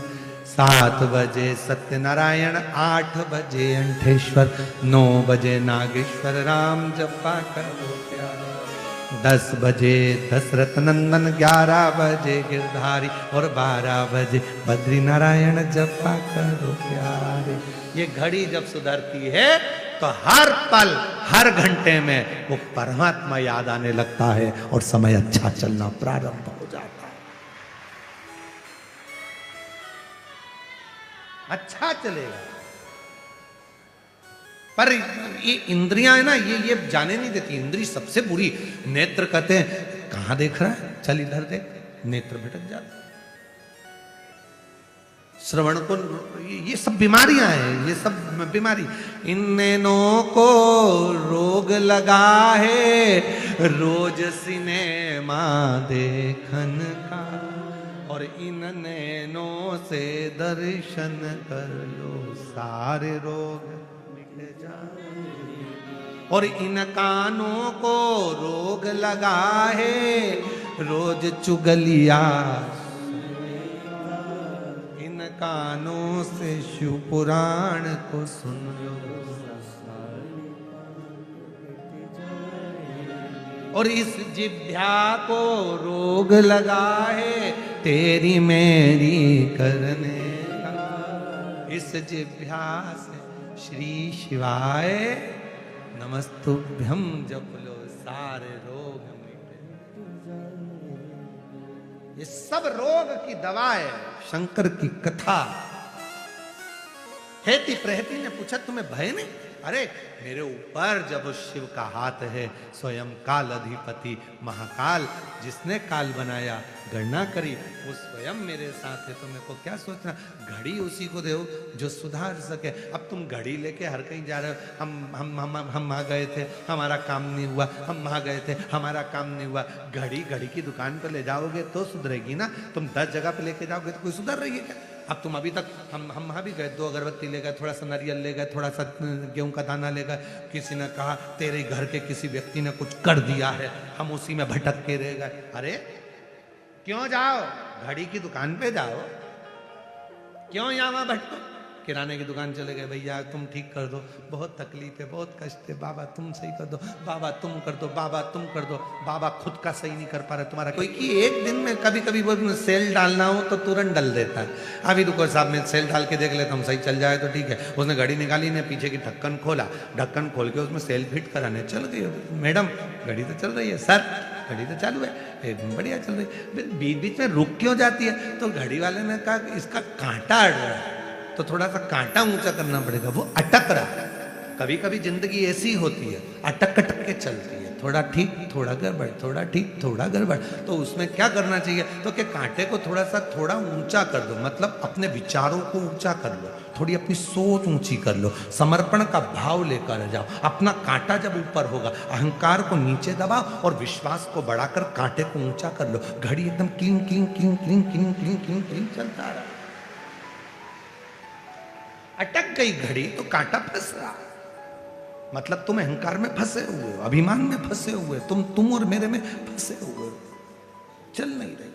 7 बजे सत्यनारायण, 8 बजे अंठेश्वर, 9 बजे नागेश्वर राम जपा करो प्यारे, 10 बजे दशरथ नंदन, 11 बजे गिरधारी और 12 बजे बद्री नारायण जपा करो प्यारे। ये घड़ी जब सुधरती है तो हर पल हर घंटे में वो परमात्मा याद आने लगता है और समय अच्छा चलना प्रारंभ हो जाता है। अच्छा चलेगा। पर ये इंद्रियां है ना, ये जाने नहीं देती। इंद्री सबसे बुरी। नेत्र कहते हैं कहां देख रहा है, चल इधर देख, नेत्र भटक जाता। श्रवण को, ये सब बीमारियां हैं, ये सब बीमारी। इन नैनों को रोग लगा है रोज सिनेमा देखन का, और इन नैनों से दर्शन कर लो सारे रोग मिट जाए। और इन कानों को रोग लगा है रोज चुगलिया, इन कानों से शिव पुराण को सुन लो। और इस जिह्वा को रोग लगा है तेरी मेरी करने का, इस जिह्वा से श्री शिवाय नमस्तुभ्यं जप लो सारे रोग मिटे। ये सब रोग की दवा है शंकर की कथा। हेती प्रहेती ने पूछा तुम्हें भय नहीं? अरे मेरे ऊपर जब उस शिव का हाथ है, स्वयं काल अधिपति महाकाल, जिसने काल बनाया गणना करी, वो स्वयं मेरे साथ है, तो मेरे को क्या सोचना। घड़ी उसी को दो जो सुधार सके। अब तुम घड़ी लेके हर कहीं जा रहे हो। हम वहां गए थे, हमारा काम नहीं हुआ, हम वहां गए थे, हमारा काम नहीं हुआ। घड़ी की दुकान पर ले जाओगे तो सुधरेगी ना। तुम 10 जगह पे लेके जाओगे तो कोई सुधर रही है क्या? अब तुम अभी तक हम वहां भी गए, 2 अगरबत्ती ले गए, थोड़ा सा नारियल ले गए, थोड़ा सा गेहूं का दाना ले गए। किसी ने कहा तेरे घर के किसी व्यक्ति ने कुछ कर दिया है, हम उसी में भटक के रह गए। अरे क्यों जाओ, घड़ी की दुकान पे जाओ, क्यों यहाँ वहां भटको। किराने की दुकान चले गए, भैया तुम ठीक कर दो, बहुत तकलीफ है, बहुत कष्ट है, बाबा तुम सही कर दो, बाबा तुम कर दो, बाबा तुम कर दो। बाबा खुद का सही नहीं कर पा रहे तुम्हारा। कोई कि एक दिन में कभी कभी वो सेल डालना हो तो तुरंत डल देता है। अभी रुको साहब, मैं सेल डाल के देख लेता हूँ, सही चल जाए तो ठीक है। उसने घड़ी निकाली ने, पीछे की ढक्कन खोला, ढक्कन खोल के उसमें सेल फिट कराने चल गई। मैडम घड़ी तो चल रही है, सर घड़ी तो चालू है, बढ़िया चल रही है, बीच बीच में रुक क्यों जाती है? तो घड़ी वाले ने कहा इसका कांटा अड़ रहा है, तो थोड़ा सा कांटा ऊंचा करना पड़ेगा, वो अटक रहा है। कभी कभी जिंदगी ऐसी होती है, अटक अटक के चलती है, थोड़ा ठीक थोड़ा गड़बड़, थोड़ा ठीक थोड़ा गड़बड़। तो उसमें क्या करना चाहिए? तो कि कांटे को थोड़ा ऊंचा कर दो, मतलब अपने विचारों को ऊंचा कर लो, थोड़ी अपनी सोच ऊंची कर लो, समर्पण का भाव लेकर जाओ। अपना कांटा जब ऊपर होगा, अहंकार को नीचे दबाओ और विश्वास को बढ़ाकर कांटे को ऊंचा कर लो। घड़ी एकदम cling cling cling cling cling cling cling cling चलता रहा। अटक गई घड़ी तो कांटा फंस रहा, मतलब तुम अहंकार में फंसे हुए हो, अभिमान में फंसे हुए, तुम और मेरे में फंसे हुए हो, चल नहीं रही।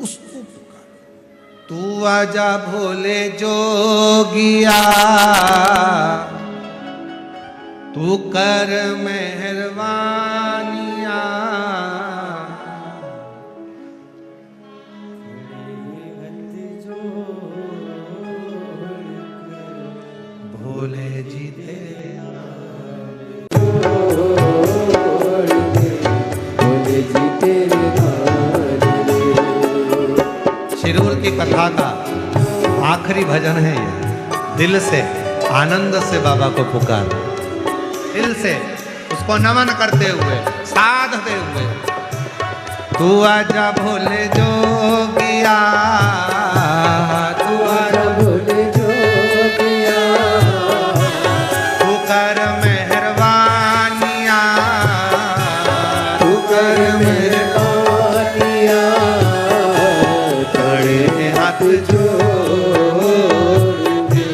उसको पुकार, तू आजा भोले जोगिया, तू कर मेहरबानिया, भोले जी तेरे भोले जी तेरे नाम रे। शिरूर की कथा का आखिरी भजन है ये। दिल से आनंद से बाबा को पुकार, दिल से उसको नमन करते हुए, साधते हुए। तू आजा भोले जोगिया, तू आजा भोले जोगिया, तू कर मेहरबानिया, तू कर मेहरबानिया, खड़े हाथ जोड़ के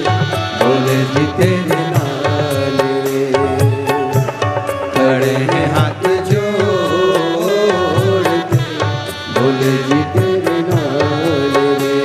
भोले जी तेरे नाल रे, खड़े हैं हाथ जोड़ के भोले जी तेरे नाल रे।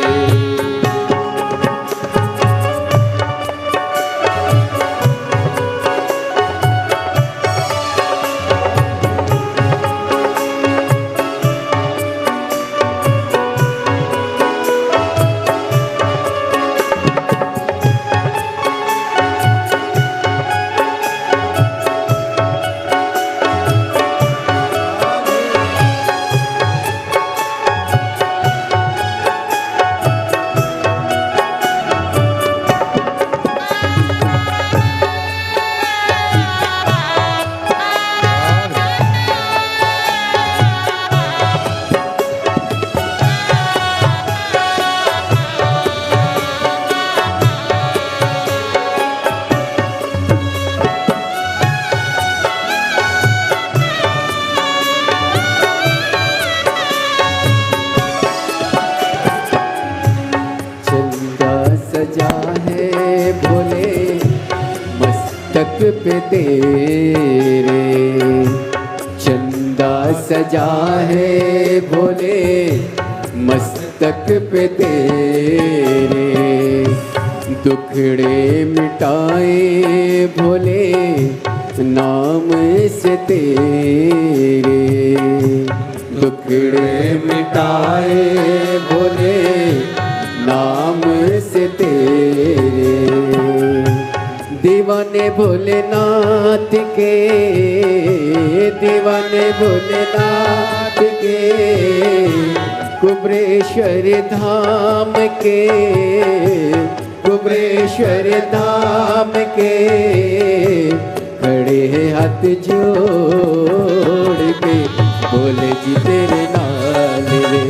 चंदा सजा है भोले मस्तक पे तेरे, चंदा सजा है भोले मस्तक पे तेरे, दुखड़े मिटाए भोले नाम से तेरे, दुखड़े मिटाए भोले नाम से तेरे। दीवाने भोलेनाथ के, दीवाने भोलेनाथ के, कुबरेश्वर धाम के, कुबरेश्वर धाम के, खड़े हैं हाथ जोड़ के भोले जी तेरे नाल रे,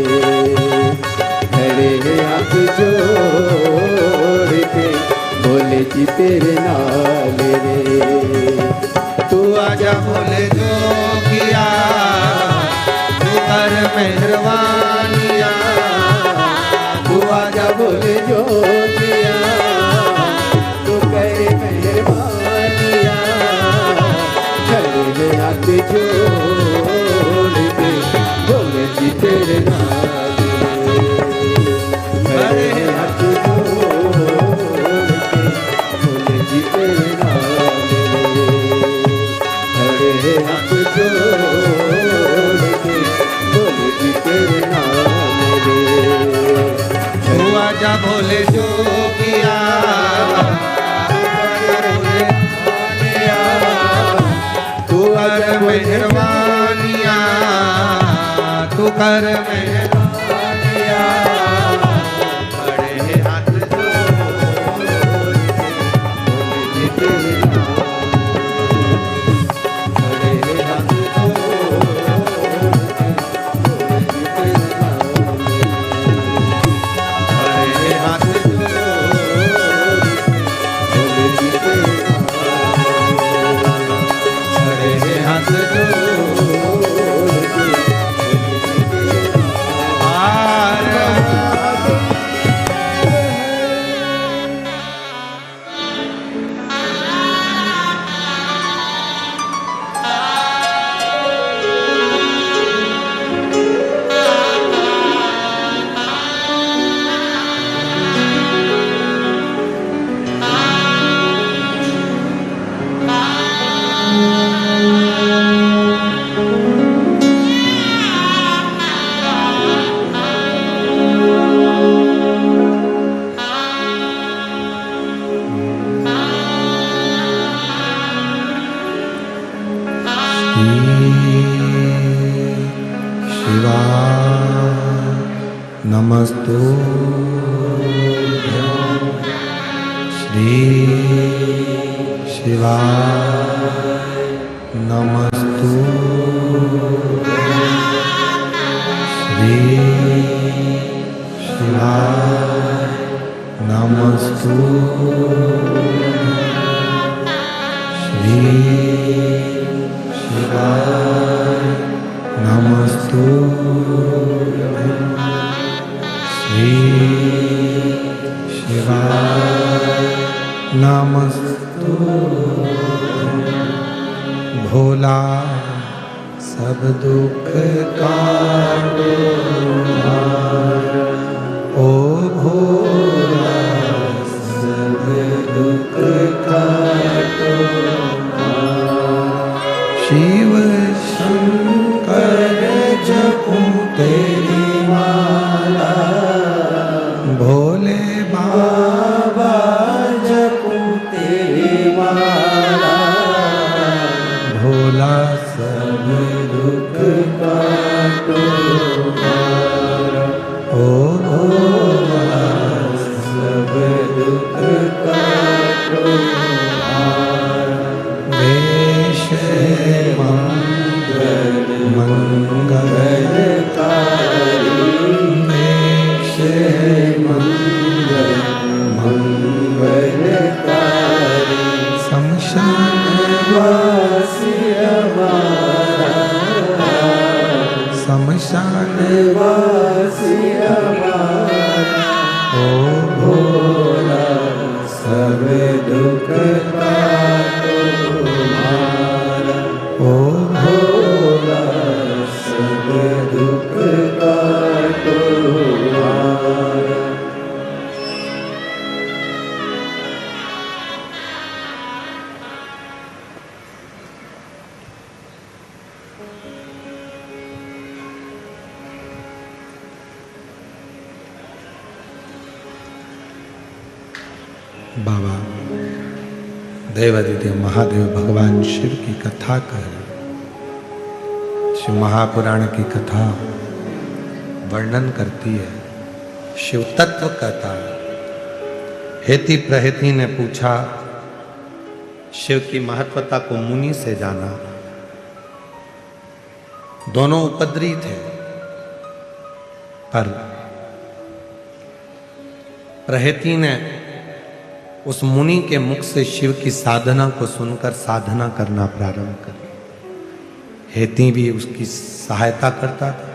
खड़े हैं हाथ जोड़ के भोले जी तेरे नाल रे। तू आजा भोले जोगिया, तू कर मेहरबानिया, तू आजा भोले जोगिया, तू करे मेहरबानिया, खड़े हैं हाथ जोड़ के भोले जी तेरे नाल रे, खड़े हैं हाथ जोड़ के भोले जी तेरे नाल रे, खड़े हैं हाथ जोड़ के भोले जी तेरे नाल रे। तू आजा भोले जोगिया, तू कर मेहरबानिया, तू कर मेहरबानिया, खड़े हैं हाथ जोड़ के भोले जी तेरे नाम, खड़े हैं हाथ जोड़ के भोले जी तेरे नाम, खड़े हैं हाथ जोड़ के भोले जी तेरे नाम, खड़े हैं हाथ जोड़ के शिवा नमस्तुभ्यं। श्री शिवाय नमस्तुभ्यं। श्री शिवाय नमस्तुभ्यं। श्री शिवाय नमस्तुभ्यं। श्री शिवाय नमस्तुभ्यं। भोला सब दुख काटो हार, ओ भोला सब दुख काटो हार। शिव शंकर जपूं तेरी माला, भोले बाबा जपूं तेरी माला। भोला सब दुख काटो हार, ओ भोला सब दुख काटो हार। देश मंगल मंगलकारी, देश मंगल मंगलकारी। शमशान वासी हमारा, शमशान वासी हमारा। ओ भोला सब दुख काटो हार, ओ भोला सब दुख काटो हार। बाबा देवादिदेव महादेव भगवान शिव की कथा कर, शिव महापुराण की कथा वर्णन करती है, शिव तत्व कहता है। हेती प्रहेती ने पूछा, शिव की महत्वता को मुनि से जाना। दोनों उपद्री थे, पर प्रहेती ने उस मुनि के मुख से शिव की साधना को सुनकर साधना करना प्रारंभ कर। हेती भी उसकी सहायता करता था।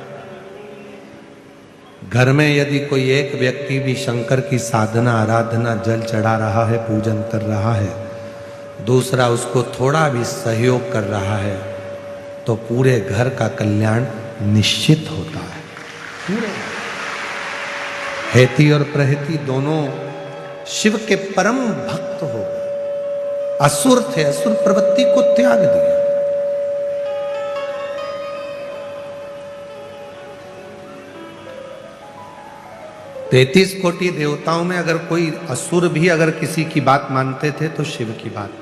घर में यदि कोई एक व्यक्ति भी शंकर की साधना आराधना जल चढ़ा रहा है, पूजन कर रहा है, दूसरा उसको थोड़ा भी सहयोग कर रहा है, तो पूरे घर का कल्याण निश्चित होता है। हेती और प्रहेती दोनों शिव के परम भक्त हो गए। असुर थे, असुर प्रवृत्ति को त्याग दिया। तैतीस कोटि देवताओं में अगर कोई असुर भी अगर किसी की बात मानते थे तो शिव की बात।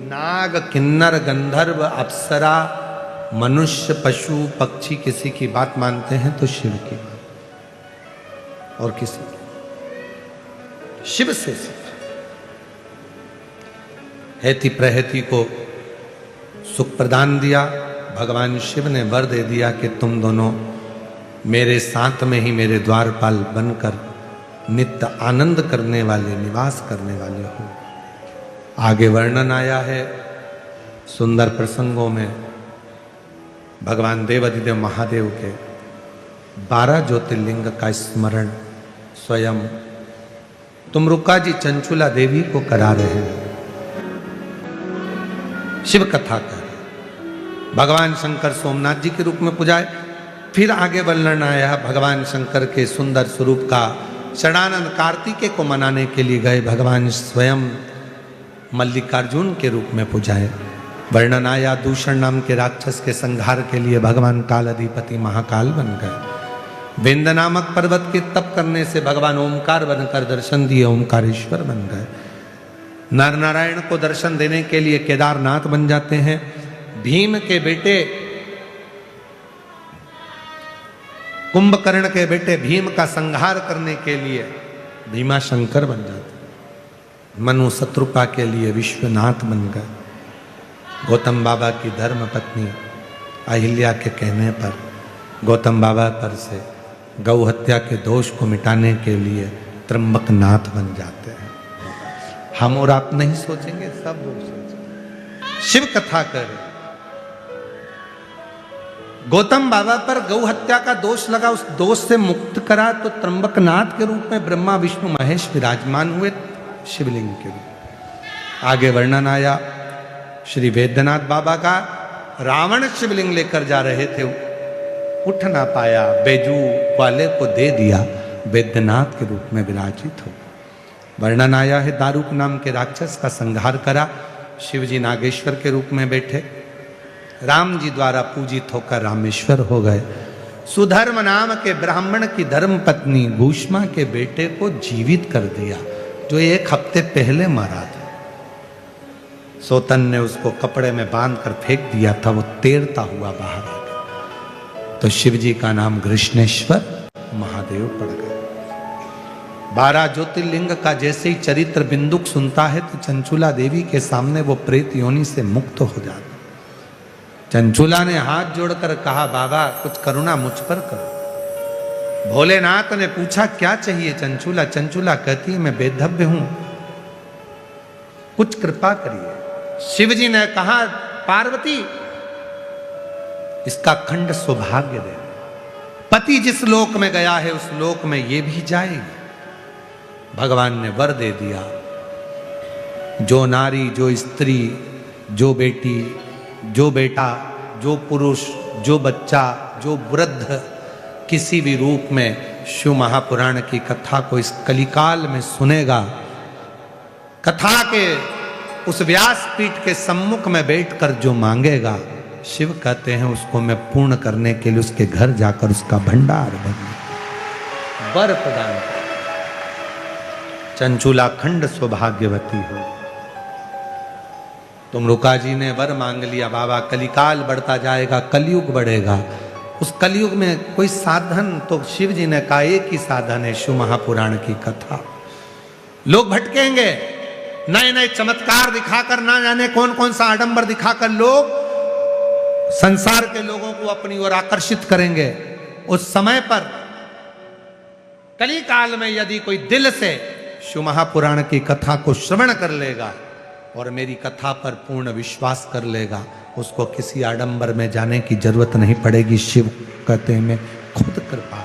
नाग, किन्नर, गंधर्व, अप्सरा, मनुष्य, पशु, पक्षी किसी की बात मानते हैं तो शिव की बात, और किसी की शिव से सिर्फ। हेती प्रहेती को सुख प्रदान दिया। भगवान शिव ने वर दे दिया कि तुम दोनों मेरे साथ में ही मेरे द्वारपाल बनकर नित्य आनंद करने वाले, निवास करने वाले हो। आगे वर्णन आया है सुंदर प्रसंगों में भगवान देवादिदेव महादेव के 12 ज्योतिर्लिंग का स्मरण स्वयं तुमरुका जी चंचुला देवी को करा रहे हैं। शिव कथा कर भगवान शंकर सोमनाथ जी के रूप में पुजाए। फिर आगे वर्णन आया भगवान शंकर के सुंदर स्वरूप का। षडानंद कार्तिकेय को मनाने के लिए गए, भगवान स्वयं मल्लिकार्जुन के रूप में पुजाए। वर्णन आया दूषण नाम के राक्षस के संहार के लिए भगवान काल अधिपति महाकाल बन गए। विंध्य नामक पर्वत के तप करने से भगवान ओमकार बनकर दर्शन दिए, ओमकारेश्वर बन गए। नर नारायण को दर्शन देने के लिए केदारनाथ बन जाते हैं। भीम के बेटे, कुंभकर्ण के बेटे भीम का संहार करने के लिए भीमा शंकर बन जाते हैं। मनु शत्रुपा के लिए विश्वनाथ बन गए। गौतम बाबा की धर्म पत्नी अहिल्या के कहने पर गौतम बाबा पर से गौ हत्या के दोष को मिटाने के लिए त्र्यंबकनाथ बन जाते हैं। हम और आप नहीं सोचेंगे, सब लोग सोचेंगे। शिव कथा कर गौतम बाबा पर गौ हत्या का दोष लगा, उस दोष से मुक्त करा तो त्र्यंबकनाथ के रूप में ब्रह्मा विष्णु महेश विराजमान हुए शिवलिंग के रूप। आगे वर्णन आया श्री वैद्यनाथ बाबा का। रावण शिवलिंग लेकर जा रहे थे, उठ ना पाया, बैजू वाले को दे दिया, वैद्यनाथ के रूप में विराजित हो। वर्णन आया है दारुक नाम के राक्षस का संहार करा, शिवजी नागेश्वर के रूप में बैठे, राम जी द्वारा पूजित होकर रामेश्वर हो गए। सुधर्म नाम के ब्राह्मण की धर्म पत्नी भूष्मा के बेटे को जीवित कर दिया, जो 1 हफ्ते पहले मारा था। सोतन ने उसको कपड़े में बांध कर फेंक दिया था, वो तैरता हुआ बाहर आ गया, तो शिवजी का नाम कृष्णेश्वर महादेव पड़ गए। 12 ज्योतिर्लिंग का जैसे ही चरित्र बिंदुक सुनता है तो चंचुला देवी के सामने वो प्रेत योनि से मुक्त हो जाता। चंचुला ने हाथ जोड़कर कहा, बाबा कुछ करुणा मुझ पर करो। भोलेनाथ ने पूछा क्या चाहिए चंचुला? चंचुला कहती है मैं बेधव्य हूं, कुछ कृपा करिए। शिवजी ने कहा, पार्वती इसका खंड सौभाग्य दे, पति जिस लोक में गया है उस लोक में ये भी जाएगी। भगवान ने वर दे दिया, जो नारी, जो स्त्री, जो बेटी, जो बेटा, जो पुरुष, जो बच्चा, जो वृद्ध किसी भी रूप में शिव महापुराण की कथा को इस कलिकाल में सुनेगा, कथा के उस व्यासपीठ के सम्मुख में बैठकर जो मांगेगा, शिव कहते हैं उसको मैं पूर्ण करने के लिए उसके घर जाकर उसका भंडार वर प्रदान कर। चंचुला खंड सौभाग्यवती हो। तुम रुका जी ने वर मांग लिया, बाबा कलिकाल बढ़ता जाएगा, कलयुग बढ़ेगा, उस कलयुग में कोई साधन, तो शिव जी ने कहा एक ही साधन है, शिव महापुराण की कथा। लोग भटकेंगे, नए नए चमत्कार दिखाकर, ना जाने कौन कौन सा आडंबर दिखाकर लोग संसार के लोगों को अपनी ओर आकर्षित करेंगे। उस समय पर कली काल में यदि कोई दिल से शिव महापुराण की कथा को श्रवण कर लेगा और मेरी कथा पर पूर्ण विश्वास कर लेगा, उसको किसी आडंबर में जाने की जरूरत नहीं पड़ेगी। शिव कहते हैं मैं खुद कृपा